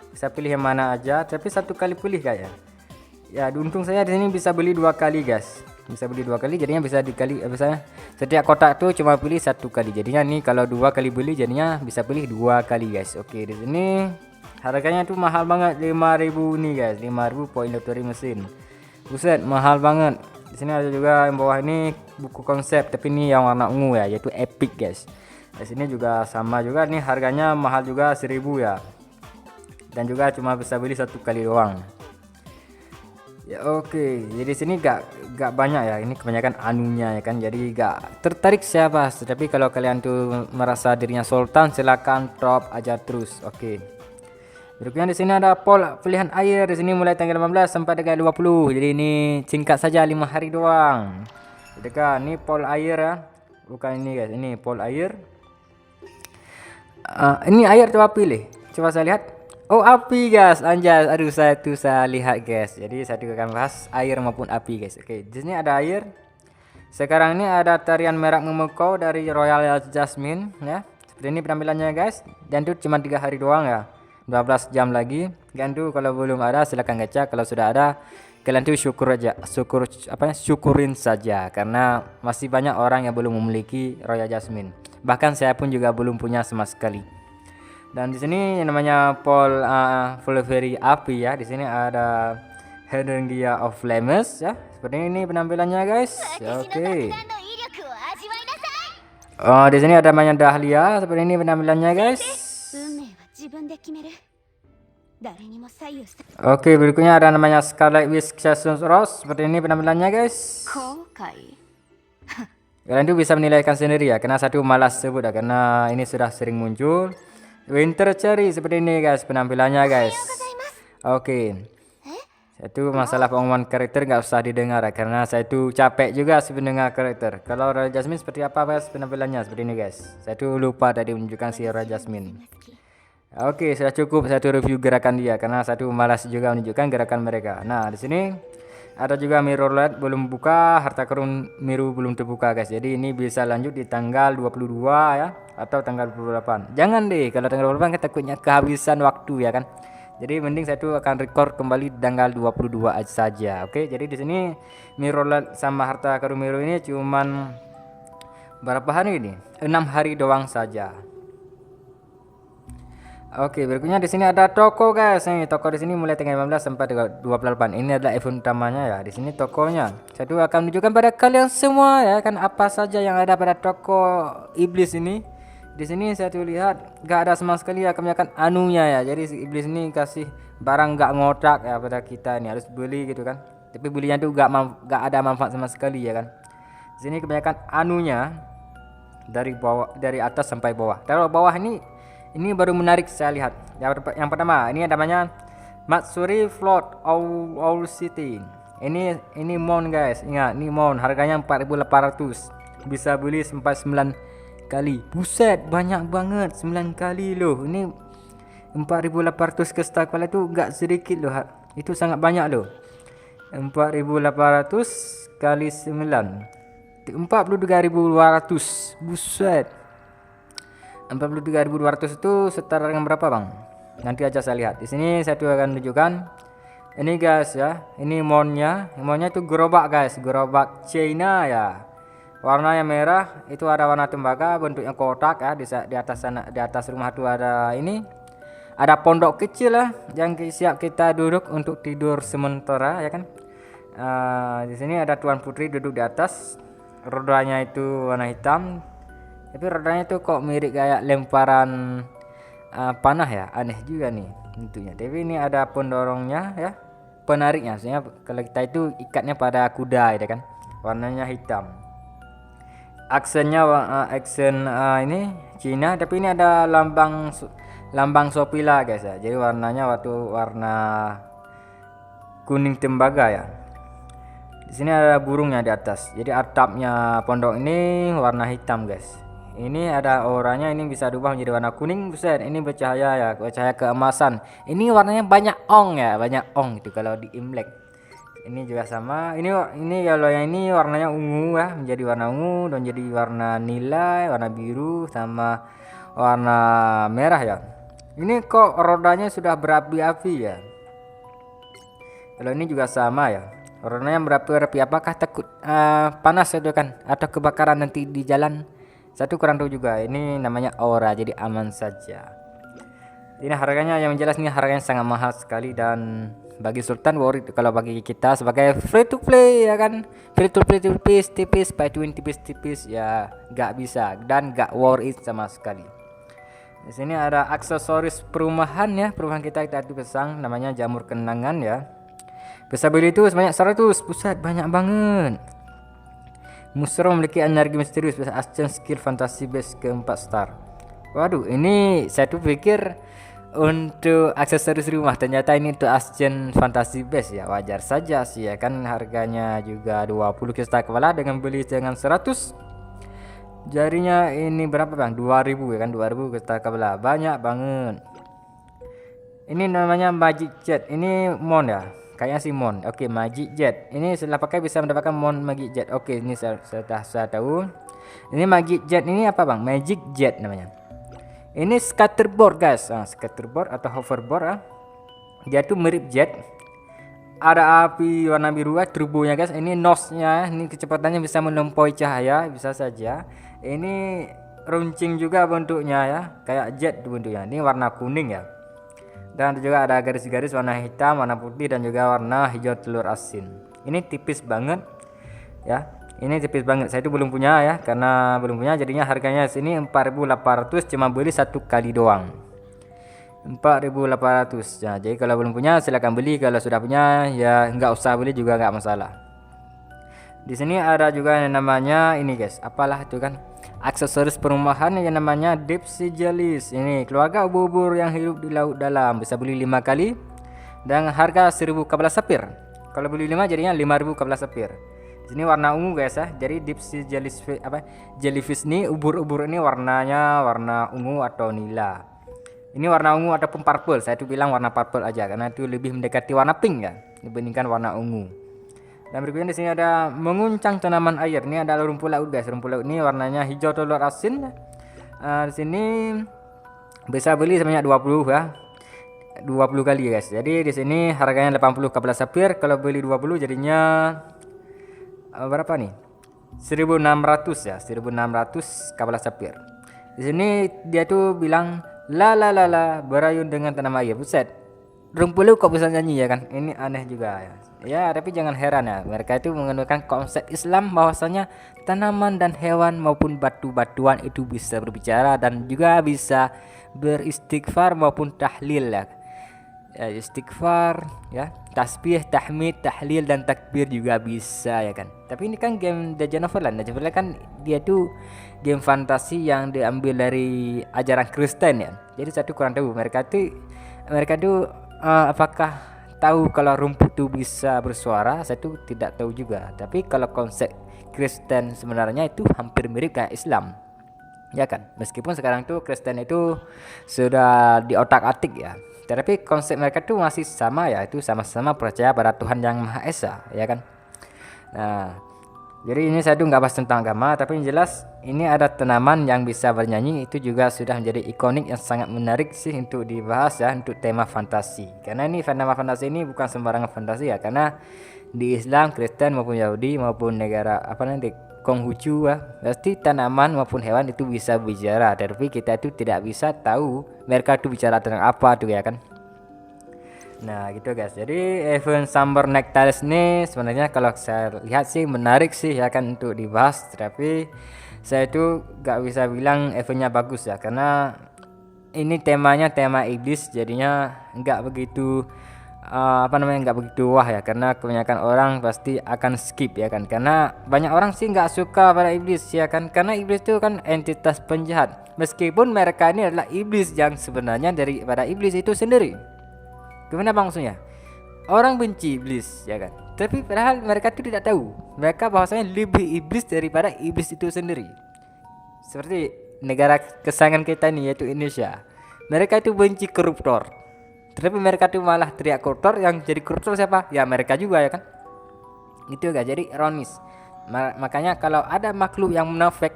Bisa pilih yang mana aja, tapi satu kali pilih kayak. Ya, untung saya di sini bisa beli 2 kali guys. Bisa beli 2 kali, jadinya bisa dikali misalnya setiap kotak tuh cuma pilih 1 kali, jadinya nih kalau 2 kali beli jadinya bisa pilih 2 kali guys. Oke, di sini harganya tuh mahal banget, 5.000 nih guys, 5.000 poin lotori mesin. Buset, mahal banget. Di sini ada juga yang bawah ini buku konsep, tapi ini yang warna ungu ya, yaitu epic guys. Di sini juga sama juga nih, harganya mahal juga 1.000 ya, dan juga cuma bisa beli 1 kali doang. Ya oke, jadi sini gak banyak ya, ini kebanyakan anunya ya kan, jadi gak tertarik saya bahas. Tapi kalau kalian tuh merasa dirinya sultan, silakan drop aja terus. Oke. Berikutnya di sini ada poll pilihan air, di sini mulai tanggal 15 sampai tanggal 20. Jadi ini singkat saja 5 hari doang. Jadi kan ini poll air ya, bukan ini guys, ini poll air. Ini air coba pilih, coba saya lihat. Oh api guys, anjay, aduh saya lihat guys. Jadi saya juga akan bahas air maupun api guys. Oke, di sini ada air. Sekarang ini ada tarian merak memukau dari Royal Jasmine ya. Seperti ini penampilannya guys. Dan itu cuma 3 hari doang ya. 12 jam lagi. Dan tuh kalau belum ada silahkan gacha. Kalau sudah ada kalian tuh syukurin saja, karena masih banyak orang yang belum memiliki Royal Jasmine. Bahkan saya pun juga belum punya sama sekali. Dan di sini namanya Paul Fulvery api ya. Di sini ada Hydrangea of Flames ya. Seperti ini penampilannya guys. Ya, oke. Oh, di sini ada namanya Dahlia. Seperti ini penampilannya guys. Oke, berikutnya ada namanya Scarlet Witch Seasons Rose. Seperti ini penampilannya guys. Kalian tuh bisa menilaikan sendiri ya, karena satu malas sebut ya, karena ini sudah sering muncul. Winter Cherry seperti ini guys penampilannya guys. Oke. Itu masalah pengumuman karakter nggak usah didengar ya, karena saya tuh capek juga sih mendengar karakter. Kalau Royal Jasmine seperti apa guys penampilannya, seperti ini guys. Saya tuh lupa tadi menunjukkan si Royal Jasmine. Oke, sudah cukup saya tuh review gerakan dia, karena saya tuh malas juga menunjukkan gerakan mereka. Nah di sini ada juga mirror LED belum buka, harta karun Miru belum terbuka guys. Jadi ini bisa lanjut di tanggal 22 ya, atau tanggal 28. Jangan deh kalau tanggal 28 kan takutnya kehabisan waktu ya kan. Jadi mending saya tuh akan record kembali di tanggal 22 aja saja. Oke, jadi di sini mirror LED sama harta karun Miru ini cuman berapa hari ini? 6 hari doang saja. Oke, berikutnya di sini ada toko guys. Nih, toko di sini mulai tanggal 15 sampai 28. Ini adalah event utamanya ya. Di sini tokonya. Saya tuh akan menunjukkan pada kalian semua ya kan apa saja yang ada pada toko iblis ini. Di sini saya tuh lihat gak ada sama sekali ya kebanyakan anunya ya. Jadi si iblis ini kasih barang gak ngotak ya pada kita ini, harus beli gitu kan. Tapi belinya tuh gak ada manfaat sama sekali ya kan. Di sini kebanyakan anunya dari bawah, dari atas sampai bawah. Kalau bawah ini baru menarik saya lihat. Yang pertama, ini namanya Matsuri Float Owl City. Ini mount guys. Ingat, ini mount harganya 4.800. Bisa beli sampai 9 kali. Buset, banyak banget 9 kali loh. Ini 4.800 ke star kepala itu enggak sedikit loh. Itu sangat banyak loh. 4.800 kali 9. 43.200. Buset. 43.200 itu setara dengan berapa bang? Nanti aja saya lihat. Di sini saya tuh akan tunjukkan. Ini guys ya, ini mountnya itu gerobak guys, gerobak China ya. Warnanya merah, itu ada warna tembaga, bentuknya kotak ya. Di atas sana, di atas rumah itu ada ini, ada pondok kecil lah, yang siap kita duduk untuk tidur sementara ya kan. Di sini ada Tuan Putri duduk di atas, rodanya itu warna hitam. Tapi rodanya tuh kok mirip kayak lemparan panah ya, aneh juga nih bentuknya. Tapi ini ada pendorongnya ya, penariknya. Maksudnya kalau kita itu ikatnya pada kuda ya kan, warnanya hitam. Aksennya aksen ini Cina, tapi ini ada lambang Shopee guys ya. Jadi warnanya warna kuning tembaga ya. Di sini ada burungnya di atas. Jadi atapnya pondok ini warna hitam guys. Ini ada oranya, ini bisa diubah menjadi warna kuning. Buset, ini bercahaya ya, bercahaya keemasan. Ini warnanya banyak ong ya, banyak ong itu kalau di Imlek. Ini juga sama. Ini kalau yang ini warnanya ungu ya, menjadi warna ungu dan jadi warna nilai, warna biru sama warna merah ya. Ini kok rodanya sudah berapi-api ya. Kalau ini juga sama ya. Rodanya berapi-api, apakah takut panas itu kan atau kebakaran nanti di jalan? Satu kurang tahu juga. Ini namanya aura, jadi aman saja. Ini harganya yang jelas nih, harganya sangat mahal sekali, dan bagi Sultan worth it. Kalau bagi kita sebagai free to play ya kan, free to play tipis by 20 tipis ya gak bisa dan gak worth it sama sekali. Di sini ada aksesoris perumahan ya, perumahan kita itu pasang, namanya jamur kenangan ya. Bisa beli itu sebanyak 100, pusat banyak banget. Musro memiliki energi misterius, bisa action skill fantasi base ke-4 star. Waduh, ini saya tuh pikir untuk aksesoris rumah, ternyata ini untuk action fantasi base ya. Wajar saja sih ya kan, harganya juga 20 juta kepala dengan beli dengan 100. Jarinya ini berapa bang? 2000 ya kan, 2000 juta kepala, banyak banget. Ini namanya Magic Jet, ini mon ya. Kayaknya si mon. Oke, Magic Jet. Ini setelah pakai bisa mendapatkan mon Magic Jet. Oke, ini saya tahu. Ini Magic Jet ini apa bang? Magic Jet namanya. Ini scatterboard guys, scatterboard atau hoverboard dia tuh mirip jet. Ada api warna biru turbonya guys. Ini nose-nya, ini kecepatannya bisa melampaui cahaya, bisa saja. Ini runcing juga bentuknya ya, kayak jet bentuknya. Ini warna kuning ya. Dan juga ada garis-garis warna hitam, warna putih, dan juga warna hijau telur asin. Ini tipis banget ya. Ini tipis banget. Saya itu belum punya ya, karena belum punya jadinya harganya sini 4.800, cuma beli satu kali doang. 4.800 ya. Jadi kalau belum punya silakan beli, kalau sudah punya ya nggak usah beli juga nggak masalah. Di sini ada juga yang namanya ini guys, apalah itu kan, aksesoris perumahan yang namanya deep sea jellies. Ini keluarga ubur-ubur yang hidup di laut dalam, bisa beli 5 kali dan harga 1000 kabel sapir. Kalau beli 5 jadinya 5000 kabel sapir. Di sini warna ungu guys ya. Jadi deep sea jellyfish ini, ubur-ubur ini warnanya warna ungu atau nila. Ini warna ungu ataupun purple. Saya tuh bilang warna purple aja karena itu lebih mendekati warna pink ya dibandingkan warna ungu. Dan berikutnya di sini ada menguncang tanaman air. Ini ada rumput laut guys. Rumput laut ini warnanya hijau telur asin. Di sini bisa beli sebanyak 20 ya. 20 kali guys. Jadi di sini harganya 80 kabel sapir. Kalau beli 20 jadinya berapa nih? 1600 ya. 1600 kabel sapir. Di sini dia tuh bilang la berayun dengan tanaman air. Buset. Rumput laut kok bisa nyanyi ya kan? Ini aneh juga ya. Ya, tapi jangan heran ya, mereka itu menggunakan konsep Islam bahwasanya tanaman dan hewan maupun batu-batuan itu bisa berbicara dan juga bisa beristighfar maupun tahlil ya. Istighfar ya, tasbih, tahmid, tahlil dan takbir juga bisa ya kan. Tapi ini kan game The Neverland. The Neverland kan dia tuh game fantasi yang diambil dari ajaran Kristen ya. Jadi satu kurang tahu mereka tuh apakah tahu kalau rumput itu bisa bersuara. Saya tuh tidak tahu juga. Tapi kalau konsep Kristen sebenarnya itu hampir mirip kayak Islam ya kan, meskipun sekarang tuh Kristen itu sudah di otak-atik ya, tapi konsep mereka tuh masih sama ya, itu sama-sama percaya pada Tuhan yang Maha Esa ya kan. Nah, jadi ini saya tuh nggak bahas tentang agama, tapi yang jelas ini ada tanaman yang bisa bernyanyi, itu juga sudah menjadi ikonik yang sangat menarik sih untuk dibahas ya, untuk tema fantasi. Karena ini tema fantasi ini bukan sembarangan fantasi ya, karena di Islam, Kristen maupun Yahudi maupun negara Konghucu ya, pasti tanaman maupun hewan itu bisa bicara, tapi kita itu tidak bisa tahu mereka itu bicara tentang apa tuh ya kan. Nah gitu guys, jadi event Summer Nectaris ini sebenarnya kalau saya lihat sih menarik sih ya kan untuk dibahas, tapi saya itu gak bisa bilang eventnya bagus ya, karena ini temanya tema iblis, jadinya nggak begitu nggak begitu wah ya, karena kebanyakan orang pasti akan skip ya kan, karena banyak orang sih nggak suka pada iblis ya kan, karena iblis itu kan entitas penjahat, meskipun mereka ini adalah iblis yang sebenarnya daripada iblis itu sendiri. Gimana maksudnya? Orang benci iblis ya kan, tapi padahal mereka itu tidak tahu mereka bahwasanya lebih iblis daripada iblis itu sendiri. Seperti negara kesayangan kita ini yaitu Indonesia, mereka itu benci koruptor, tapi mereka tuh malah teriak koruptor, yang jadi koruptor siapa? Ya mereka juga ya kan. Gitu guys, jadi ironis. Makanya kalau ada makhluk yang munafik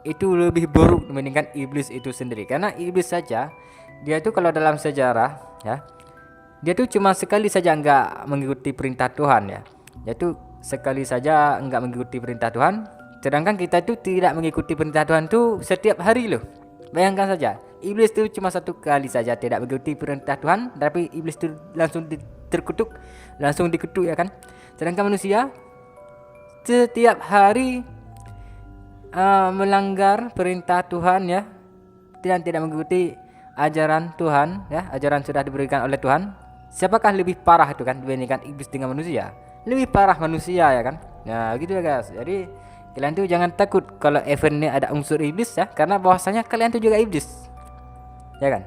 itu lebih buruk dibandingkan iblis itu sendiri. Karena iblis saja dia itu kalau dalam sejarah ya, dia tuh cuma sekali saja nggak mengikuti perintah Tuhan ya. Yaitu sekali saja nggak mengikuti perintah Tuhan. Sedangkan kita itu tidak mengikuti perintah Tuhan tuh setiap hari loh. Bayangkan saja, iblis itu cuma satu kali saja tidak mengikuti perintah Tuhan, tapi iblis itu langsung terkutuk, langsung dikutuk ya kan. Sedangkan manusia setiap hari melanggar perintah Tuhan ya, tidak mengikuti ajaran Tuhan ya, ajaran sudah diberikan oleh Tuhan. Siapakah lebih parah itu kan dibandingkan iblis dengan manusia? Lebih parah manusia ya kan. Nah gitu ya guys, jadi kalian tuh jangan takut kalau event ini ada unsur iblis ya, karena bahwasanya kalian tuh juga iblis ya kan.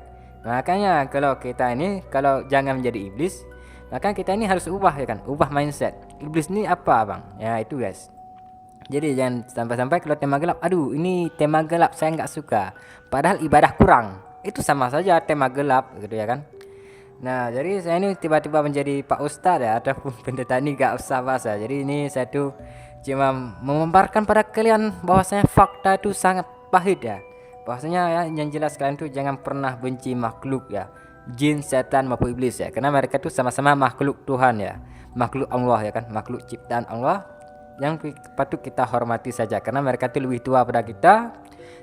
Makanya kalau kita ini kalau jangan menjadi iblis, maka kita ini harus ubah ya kan, ubah mindset. Iblis ini apa bang ya, itu guys. Jadi jangan sampai-sampai kalau tema gelap, aduh ini tema gelap saya nggak suka, padahal ibadah kurang, itu sama saja tema gelap gitu ya kan. Nah jadi saya ini tiba-tiba menjadi Pak Ustadz ya, ataupun pendeta ini gak usah bahasa. Jadi ini saya tuh cuma memaparkan pada kalian bahwasanya fakta itu sangat pahit ya, bahwasanya ya yang jelas kalian tuh jangan pernah benci makhluk ya, jin, setan maupun iblis ya, karena mereka tuh sama-sama makhluk Tuhan ya, makhluk Allah ya kan, makhluk ciptaan Allah yang patut kita hormati saja, karena mereka tuh lebih tua pada kita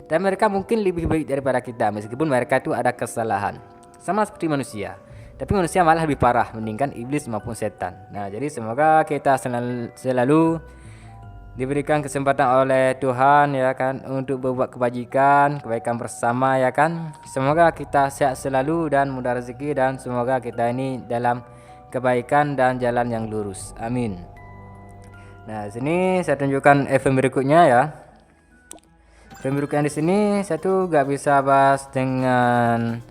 dan mereka mungkin lebih baik daripada kita, meskipun mereka tuh ada kesalahan sama seperti manusia, tapi manusia malah lebih parah mendingan iblis maupun setan. Nah jadi semoga kita selalu diberikan kesempatan oleh Tuhan ya kan untuk berbuat kebaikan bersama ya kan. Semoga kita sehat selalu dan mudah rezeki, dan semoga kita ini dalam kebaikan dan jalan yang lurus. Amin. Nah, sini saya tunjukkan event berikutnya ya. Event berikutnya di sini saya tuh gak bisa bahas dengan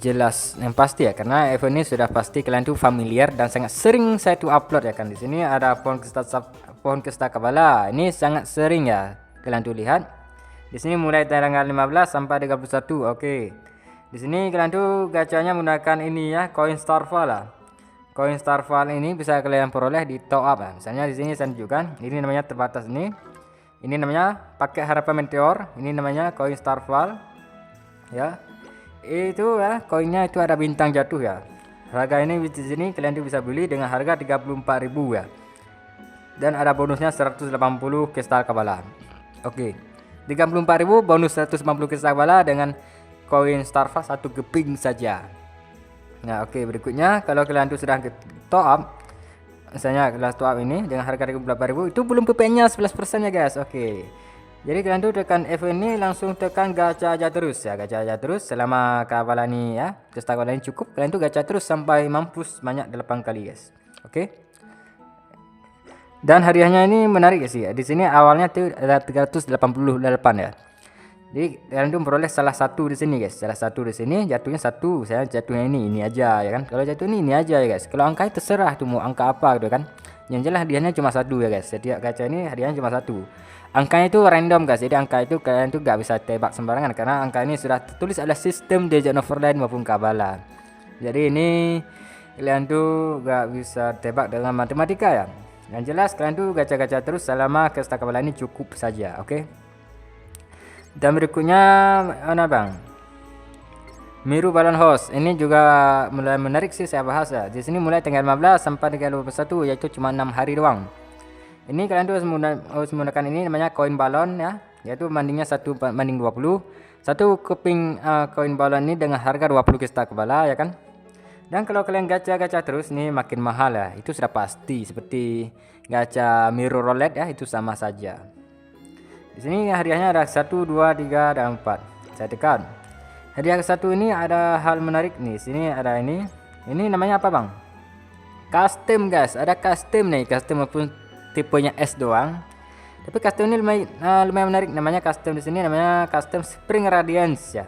jelas yang pasti ya, karena event ini sudah pasti kalian tuh familiar dan sangat sering saya tuh upload ya kan. Di sini ada pohon Kestakabala. Ini sangat sering ya kalian tuh lihat. Di sini mulai tanggal 15 sampai 31. Oke. Di sini kalian tuh gacanya menggunakan ini ya, koin Starfall lah. Koin Starfall ini bisa kalian peroleh di top up ya. Misalnya di sini saya tunjukkan, ini namanya terbatas ini. Ini namanya pakai harapan meteor. Ini namanya koin Starfall. Ya. Itu ya, koinnya itu ada bintang jatuh ya. Harga ini di sini kalian tuh bisa beli dengan harga 34.000 ya. Dan ada bonusnya 180 kristal kabala. Oke. 34.000 bonus 150 kristal kabala dengan koin Starfall 1 keping saja. Nah, oke, berikutnya kalau kalian tuh sudah top up, misalnya kelas top up ini dengan harga 34.000, itu belum PPN-nya 11% ya guys. Oke. Jadi kalian tuh tekan event ini langsung tekan gacha aja terus ya, gacha aja terus selama kabala ini ya. Kristal kabala ini cukup, kalian tuh gacha terus sampai mampus banyak 8 kali guys. Oke. Dan hadiahnya ini menarik ya sih. Di sini awalnya tuh ada 388 ya. Jadi kalian tuh memperoleh salah satu di sini guys. Salah satu di sini jatuhnya satu. Saya jatuhnya ini aja ya kan. Kalau jatuh ini aja ya guys. Kalau angka terserah tuh mau angka apa gitu kan. Yang jelas hadiahnya cuma satu ya guys. Setiap gacha ini hadiahnya cuma satu. Angkanya itu random guys. Jadi angka itu kalian tuh gak bisa tebak sembarangan, karena angka ini sudah tertulis ada sistem Deja Neverland maupun Kabala. Jadi ini kalian tuh gak bisa tebak dengan matematika ya. Yang jelas kalian tuh gacha-gacha terus selama kristal kabala ini cukup saja. Oke. Dan berikutnya mana bang? Miru Balon Host. Ini juga mulai menarik sih saya bahas ya. Di sini mulai tanggal 15 sampai tanggal 21, yaitu cuma 6 hari doang. Ini kalian tuh harus menggunakan ini namanya koin balon ya, yaitu bandingnya 1:20. Satu keping koin balon ini dengan harga 20 kristal kabala ya kan. Dan kalau kalian gacha-gacha terus nih makin mahal ya, itu sudah pasti, seperti gacha mirror roulette ya, itu sama saja. Di sini hadiahnya ada 1, 2, 3, dan 4. Saya tekan. Hadiah ke-1 ini ada hal menarik nih. Sini ada ini. Ini namanya apa, Bang? Custom, guys. Ada custom nih, custom maupun tipenya S doang. Tapi custom ini lumayan menarik. Namanya custom di sini namanya custom Spring Radiance ya.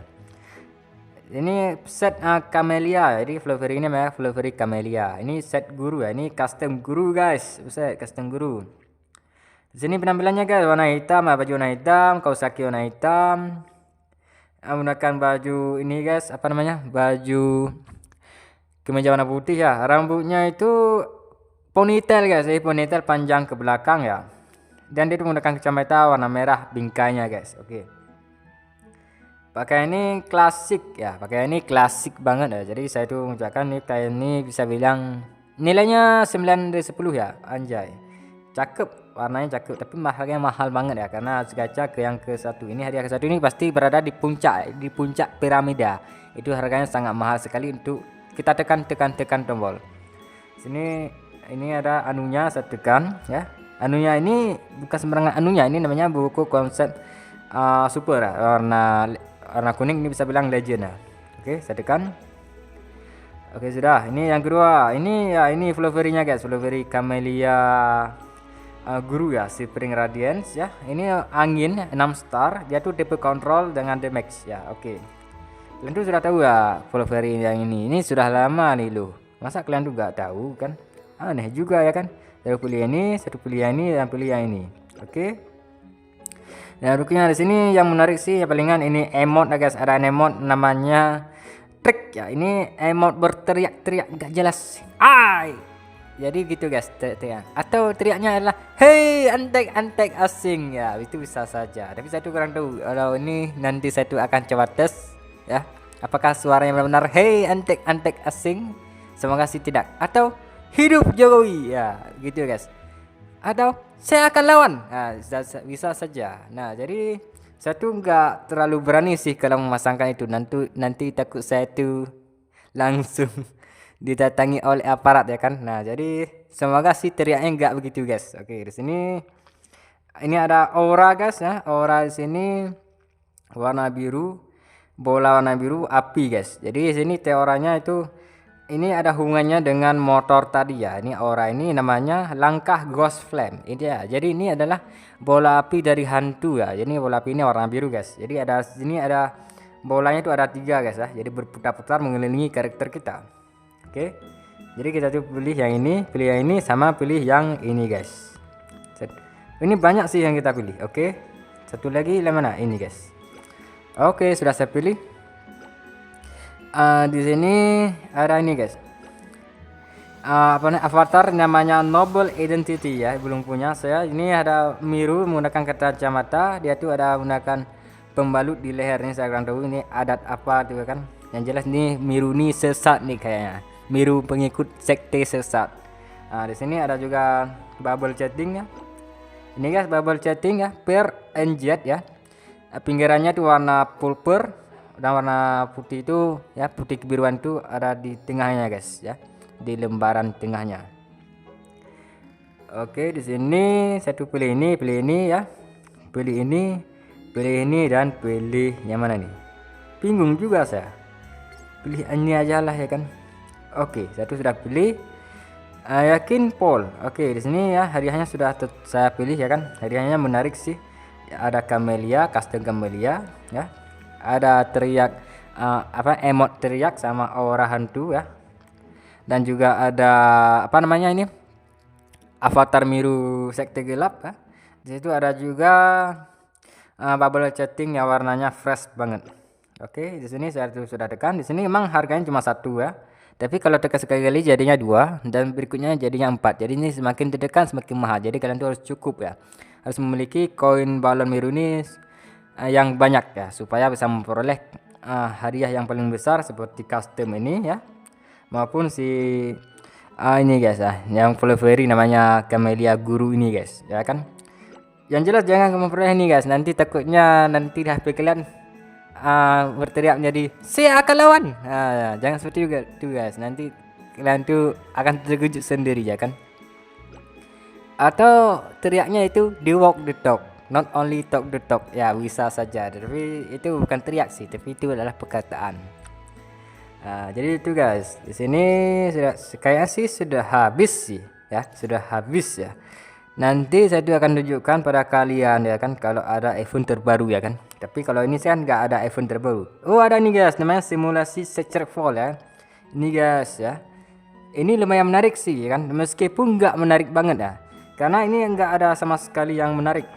Ini set Camellia. Jadi Flowberry ini namanya Flowberry Camellia. Ini set guru ya. Ini custom guru, guys. Set custom guru. Di sini penampilannya, guys, warna hitam, baju warna hitam, kaosaki warna hitam. Menggunakan baju ini, guys, apa namanya? Baju kemeja warna putih ya. Rambutnya itu ponytail, guys. Jadi ponytail panjang ke belakang ya. Dan dia menggunakan kacamata warna merah bingkainya, guys. Oke. Pakai ini klasik ya. Pakai ini klasik banget ya. Jadi saya tuh mengucapkan nih kayak ini bisa bilang nilainya 9 dari 10 ya. Anjay. Cakep, warnanya cakep, tapi harganya mahal banget ya karena gacha ke yang ke-1 ini, hadiah ke-1 ini pasti berada di puncak piramida. Itu harganya sangat mahal sekali untuk kita tekan tombol. Sini ini ada anunya, saya tekan ya. Anunya ini bukan sembarangan anunya, ini namanya buku konsep super ya. Warna kuning ini bisa bilang legend ya. Oke, saya tekan. Oke, sudah. Ini yang kedua. Ini ya, ini Flowberry-nya, guys. Flowberry Camellia guru ya, Spring Radiance ya. Ini angin 6 star, dia tuh tipe kontrol dengan damage ya. Oke. Kalian tuh sudah tahu ya Flowberry yang ini sudah lama nih loh. Masa kalian tuh gak tahu kan? Aneh juga ya kan. Satu pilih ini, dan pilih yang ini. Oke. Nah, ruknya di sini yang menarik sih ya palingan ini emote ya, guys. Ada emote namanya trik ya. Ini emote berteriak-teriak gak jelas. Ai. Jadi gitu, guys, teriak. Atau teriaknya adalah hey antek asing ya, itu bisa saja. Tapi saya tuh kurang tahu. Kalau ini nanti saya tuh akan coba tes ya. Apakah suaranya benar-benar hey antek asing? Semoga sih tidak. Atau hidup Jokowi ya, gitu, guys. Atau saya akan lawan. Nah, bisa saja. Nah, jadi saya tuh nggak terlalu berani sih kalau memasangkan itu. Nanti takut saya tuh langsung didatangi oleh aparat ya kan. Nah, jadi semoga sih teriaknya enggak begitu, guys. Oke, di sini ini ada aura, guys ya. Aura di sini warna biru, bola warna biru, api, guys. Jadi di sini teoranya itu ini ada hubungannya dengan motor tadi ya. Ini aura ini namanya langkah Ghost Flame. Ini ya. Jadi ini adalah bola api dari hantu ya. Jadi bola api ini warna biru, guys. Jadi sini ada bolanya itu ada 3, guys ya. Jadi berputar-putar mengelilingi karakter kita. Oke, jadi kita tuh pilih yang ini, sama pilih yang ini, guys. Ini banyak sih yang kita pilih. Oke, satu lagi mana ini, guys. Oke, sudah saya pilih. Di sini ada ini, guys. Avatar namanya Noble Identity ya, belum punya saya. Ini ada Miru menggunakan kacamata, dia tuh ada menggunakan pembalut di lehernya. Saya kurang tahu ini adat apa tuh kan. Yang jelas nih Miru nih sesat nih kayaknya. Miru pengikut sekte sesat. Nah, di sini ada juga bubble chatting ya. Ini, guys, bubble chatting ya, Pearl and Jet ya. Pinggirannya tuh warna purple dan warna putih itu ya, putih kebiruan itu ada di tengahnya, guys ya. Di lembaran tengahnya. Oke, di sini saya tuh pilih ini ya. Pilih ini dan pilih yang mana nih? Bingung juga saya. Pilih ini aja lah ya kan. Oke, satu sudah pilih. Yakin Paul. Oke, di sini ya hadiahnya sudah saya pilih ya kan. Hadiahnya menarik sih. Ada Camellia, custom Camellia ya. Ada teriak emot teriak sama aura hantu ya. Dan juga ada apa namanya ini? Avatar Miru sekte gelap ya. Di situ ada juga bubble chatting yang warnanya fresh banget. Oke, di sini saya sudah tekan. Di sini memang harganya cuma 1 ya. Tapi kalau tekan sekali jadinya 2 dan berikutnya jadinya 4. Jadi ini semakin ditekan semakin mahal. Jadi kalian tuh harus cukup ya. Harus memiliki koin balon biru ini yang banyak ya supaya bisa memperoleh hadiah yang paling besar seperti custom ini ya. Maupun si ini, guys ya, yang Flowberry namanya Camellia guru ini, guys. Ya kan? Yang jelas jangan memperoleh ini, guys. Nanti takutnya nanti HP kalian berteriak menjadi saya akan lawan. Jangan seperti itu, guys. Nanti kalian tuh akan terkejut sendiri ya kan. Atau teriaknya itu di walk the talk. not only talk the talk ya, bisa saja, tapi itu bukan teriak sih, tapi itu adalah perkataan. Jadi itu guys, di sini sudah kayak sih sudah habis sih ya, sudah habis ya. Nanti saya tuh akan tunjukkan pada kalian ya kan kalau ada event terbaru ya kan. Tapi kalau ini sih kan nggak ada event terbaru. Oh ada nih guys, namanya simulasi Secret Fall ya. Ini guys ya. Ini lumayan menarik sih ya kan, meskipun nggak menarik banget ya. Karena ini nggak ada sama sekali yang menarik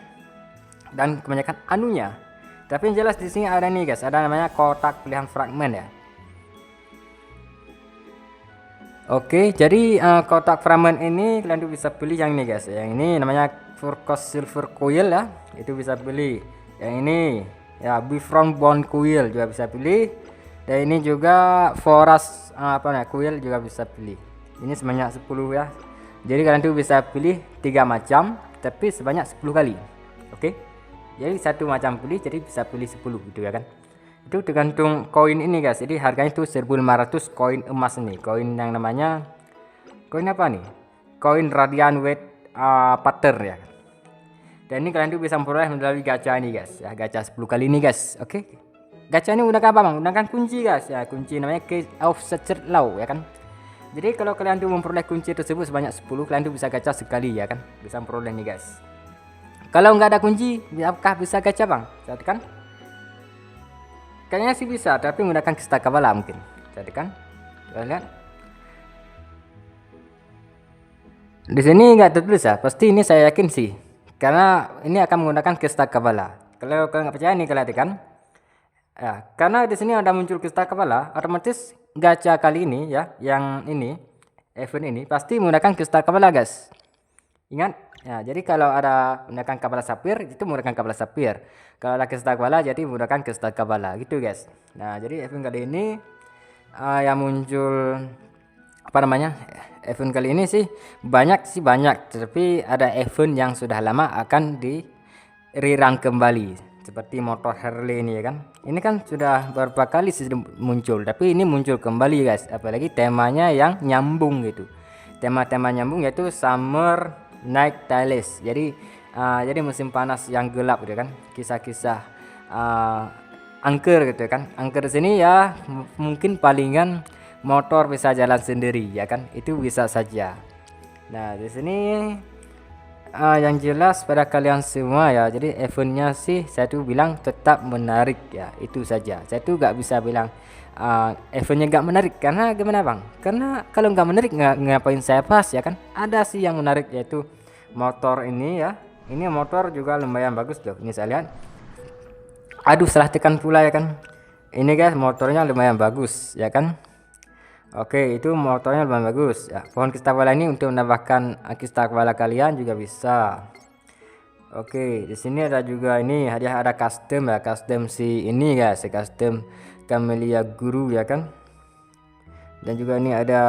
dan kebanyakan anunya. Tapi yang jelas di sini ada nih guys, ada namanya kotak pilihan fragmen ya. Oke, jadi kotak fragmen ini kalian tuh bisa pilih yang ini guys. Yang ini namanya Furcos Silver Coil ya, itu bisa pilih. Yang ini ya Bifrost Bond Coil juga bisa pilih. Dan ini juga Foras Coil juga bisa pilih. Ini sebanyak 10 ya. Jadi kalian tuh bisa pilih 3 macam, tapi sebanyak 10 kali. Oke. Jadi satu macam pilih, jadi bisa pilih 10 gitu ya kan. Itu tergantung koin ini guys. Jadi harganya itu 1500 koin emas nih, koin yang namanya koin apa nih, koin Radiant Weight Pattern ya. Dan ini kalian tuh bisa memperoleh melalui gacha ini guys ya, gacha 10 kali ini guys. Oke, gacha ini menggunakan apa bang? Menggunakan kunci guys ya, kunci namanya Key of Secret Law ya kan. Jadi kalau kalian tuh memperoleh kunci tersebut sebanyak 10, kalian tuh bisa gacha sekali ya kan, bisa memperoleh nih guys. Kalau nggak ada kunci, apakah bisa gacha bang? Jadi kan kayaknya sih bisa, tapi menggunakan Kista Kabala mungkin. Jadi kan, lihat di sini nggak tertulis ya. Pasti ini saya yakin sih, karena ini akan menggunakan Kista Kabala. Kalau kalian nggak percaya nih kalian kan, ya, karena di sini ada muncul Kista Kabala, otomatis gacha kali ini ya, yang ini event ini pasti menggunakan Kista Kabala guys. Ingat. Ya, jadi kalau ada menggunakan Kabala Sapphire itu menggunakan Kabala Sapphire. Kalau ada Kista Kabala jadi menggunakan Kista Kabala gitu guys. Nah, jadi event kali ini yang muncul apa namanya? Event kali ini sih banyak, tapi ada event yang sudah lama akan di rerun kembali seperti motor Harley ini ya kan. Ini kan sudah beberapa kali sih muncul, tapi ini muncul kembali guys. Apalagi temanya yang nyambung gitu. Tema-tema nyambung yaitu Summer Night Tales. Jadi musim panas yang gelap gitu kan. Kisah-kisah angker gitu kan. Angker di sini ya mungkin palingan motor bisa jalan sendiri ya kan. Itu bisa saja. Nah, di sini yang jelas pada kalian semua ya. Jadi eventnya sih saya tuh bilang tetap menarik ya. Itu saja. Saya tuh gak bisa bilang eventnya gak menarik, karena gimana bang? Karena kalau nggak menarik ngapain saya bahas ya kan? Ada sih yang menarik, yaitu motor ini ya. Ini motor juga lumayan bagus loh. Ini saya lihat. Aduh, salah tekan pula ya kan? Ini guys, motornya lumayan bagus ya kan? Oke, itu motornya lumayan bagus ya. Pohon Kista Kabala ini untuk menambahkan Kista Kabala kalian juga bisa. Oke, di sini ada juga ini hadiah, ada custom ya, custom si ini guys, custom Camellia Guru ya kan. Dan juga ini ada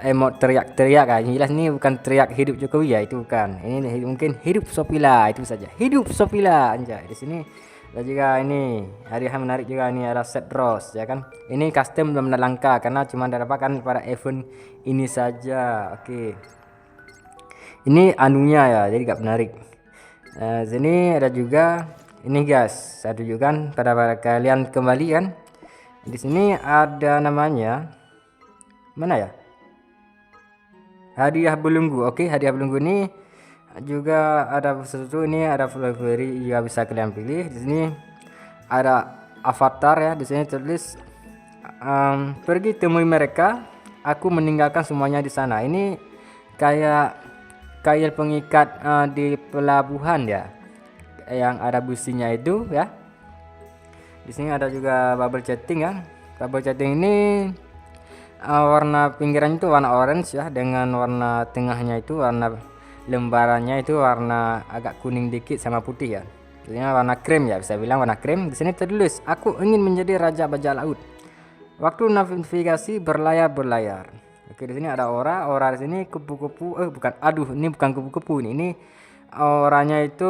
emot teriak-teriak kan. Jelas ini bukan teriak hidup Jokowi ya, itu bukan. Ini mungkin hidup Sofila, itu saja. Hidup Sofila anjay. Di sini ada juga ini hadiah menarik juga, ini ada set Rose ya kan. Ini custom belum langka karena cuma didapatkan pada event ini saja. Oke. Ini anunya ya, jadi gak menarik. Sini ada juga ini guys, saya tunjukkan pada kalian kembali kan. Di sini ada namanya mana ya? Hadiah belenggu. Oke, hadiah belenggu ini juga ada sesuatu, ini ada Flavori juga bisa kalian pilih. Di sini ada avatar ya. Di sini tulis pergi temui mereka, aku meninggalkan semuanya di sana. Ini kayak kail pengikat di pelabuhan ya, yang ada businya itu ya. Di sini ada juga bubble chatting ya. Bubble chatting ini warna pinggirannya itu warna orange ya, dengan warna tengahnya itu warna lembarannya itu warna agak kuning dikit sama putih ya. Ini warna krem ya, bisa bilang warna krem. Di sini tertulis, aku ingin menjadi raja bajak laut. Waktu navigasi berlayar. Oke, di sini ada ora di sini kupu-kupu. Bukan, aduh, ini bukan kupu-kupu ini oranya itu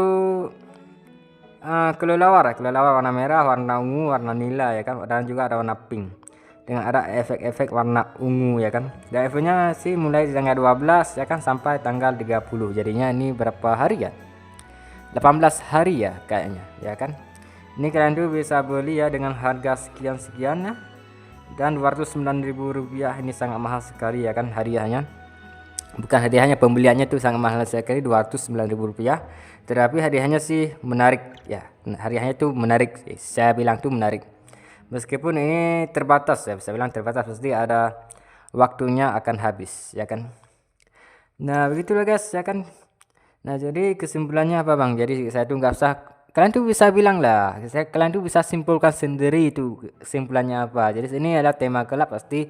kelelawar warna merah, warna ungu, warna nila ya kan. Dan juga ada warna pink dengan ada efek-efek warna ungu ya kan. Dan efeknya sih mulai di tanggal 12 ya kan sampai tanggal 30. Jadinya ini berapa hari ya? 18 hari ya kayaknya, ya kan. Ini kalian tuh bisa beli ya dengan harga sekian-sekian ya. Dan Rp209.000 ini sangat mahal sekali ya kan hadiahnya. Bukan hadiahnya, pembeliannya tuh sangat mahal sekali, Rp209.000. Tetapi hadiahnya sih menarik ya. Hadiahnya tuh menarik, saya bilang tuh menarik. Meskipun ini terbatas ya, bisa bilang terbatas, pasti ada waktunya akan habis ya kan. Nah begitulah guys ya kan. Nah jadi kesimpulannya apa bang, jadi saya tuh nggak usah, kalian tuh bisa bilang lah, kalian tuh bisa simpulkan sendiri itu kesimpulannya apa. Jadi ini ada tema gelap, pasti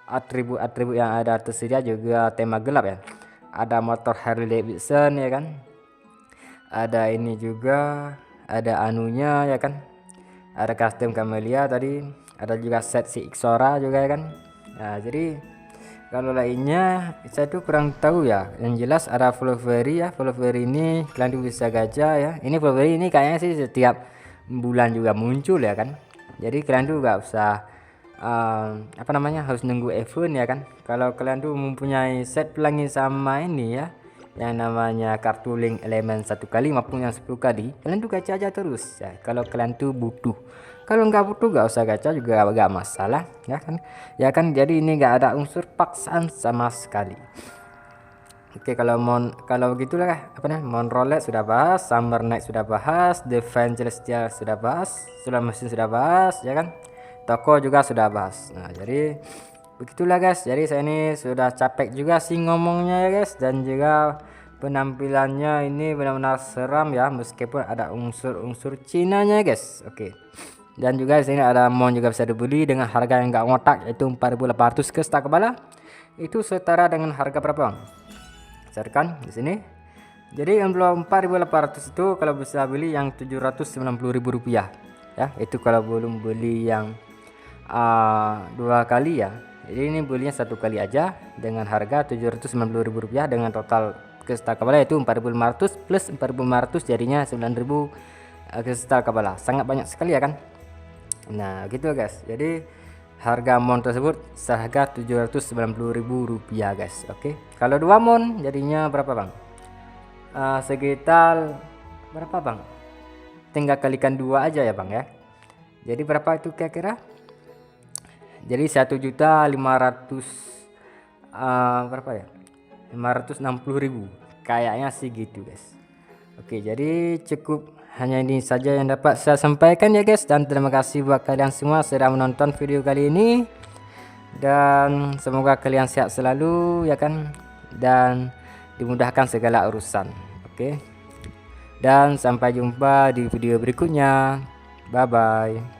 atribut-atribut yang ada tersedia juga tema gelap ya. Ada motor Harley Davidson ya kan, ada ini juga, ada anunya ya kan, ada custom Camellia tadi, ada juga set si Xora juga ya kan. Nah jadi kalau lainnya saya tuh kurang tahu ya. Yang jelas ada Flowberry ya. Flowberry ini kalian tuh bisa gajah ya. Ini Flowberry ini kayaknya sih setiap bulan juga muncul ya kan. Jadi kalian tuh gak usah apa namanya, harus nunggu event ya kan. Kalau kalian tuh mempunyai set pelangi sama ini ya, yang namanya kartu link elemen 1 kali maupun yang 10 kali, kalian tuh gacha aja terus ya. Kalau kalian tuh butuh, kalau nggak butuh nggak usah gacha juga nggak masalah ya kan. Jadi ini nggak ada unsur paksaan sama sekali. Oke, kalau begitulah apa namanya, Mon Rolet sudah bahas, Summer Night sudah bahas, Defense Celestial sudah bahas, Solar Machine sudah bahas ya kan, toko juga sudah bahas. Nah jadi begitulah guys, jadi saya ini sudah capek juga sih ngomongnya ya guys, dan juga penampilannya ini benar-benar seram ya, meskipun ada unsur-unsur Cinanya guys. Oke. Dan juga di sini ada mon juga bisa dibeli dengan harga yang enggak ngotak, yaitu 4.800 ke stak kepala. Itu setara dengan harga berapa bang? Misalkan di sini. Jadi yang belum 4.800 itu kalau bisa beli yang Rp790.000 ya. Itu kalau belum beli yang 2 kali ya. Jadi ini belinya 1 kali aja dengan harga Rp790.000 dengan total ke stak kepala yaitu 4.500 plus 4.500 jadinya 9.000 ke stak kepala. Sangat banyak sekali ya kan. Nah gitu guys, jadi harga mon tersebut seharga Rp790.000 guys. Oke, kalau 2 mon jadinya berapa bang? Sekitar berapa bang? Tinggal kalikan 2 aja ya bang ya. Jadi berapa itu kira-kira? Jadi 1.500.000 berapa ya, 560.000 kayaknya sih gitu guys. Oke, jadi cukup hanya ini saja yang dapat saya sampaikan ya guys, dan terima kasih buat kalian semua sudah menonton video kali ini, dan semoga kalian sehat selalu ya kan, dan dimudahkan segala urusan. Oke, dan sampai jumpa di video berikutnya. Bye bye.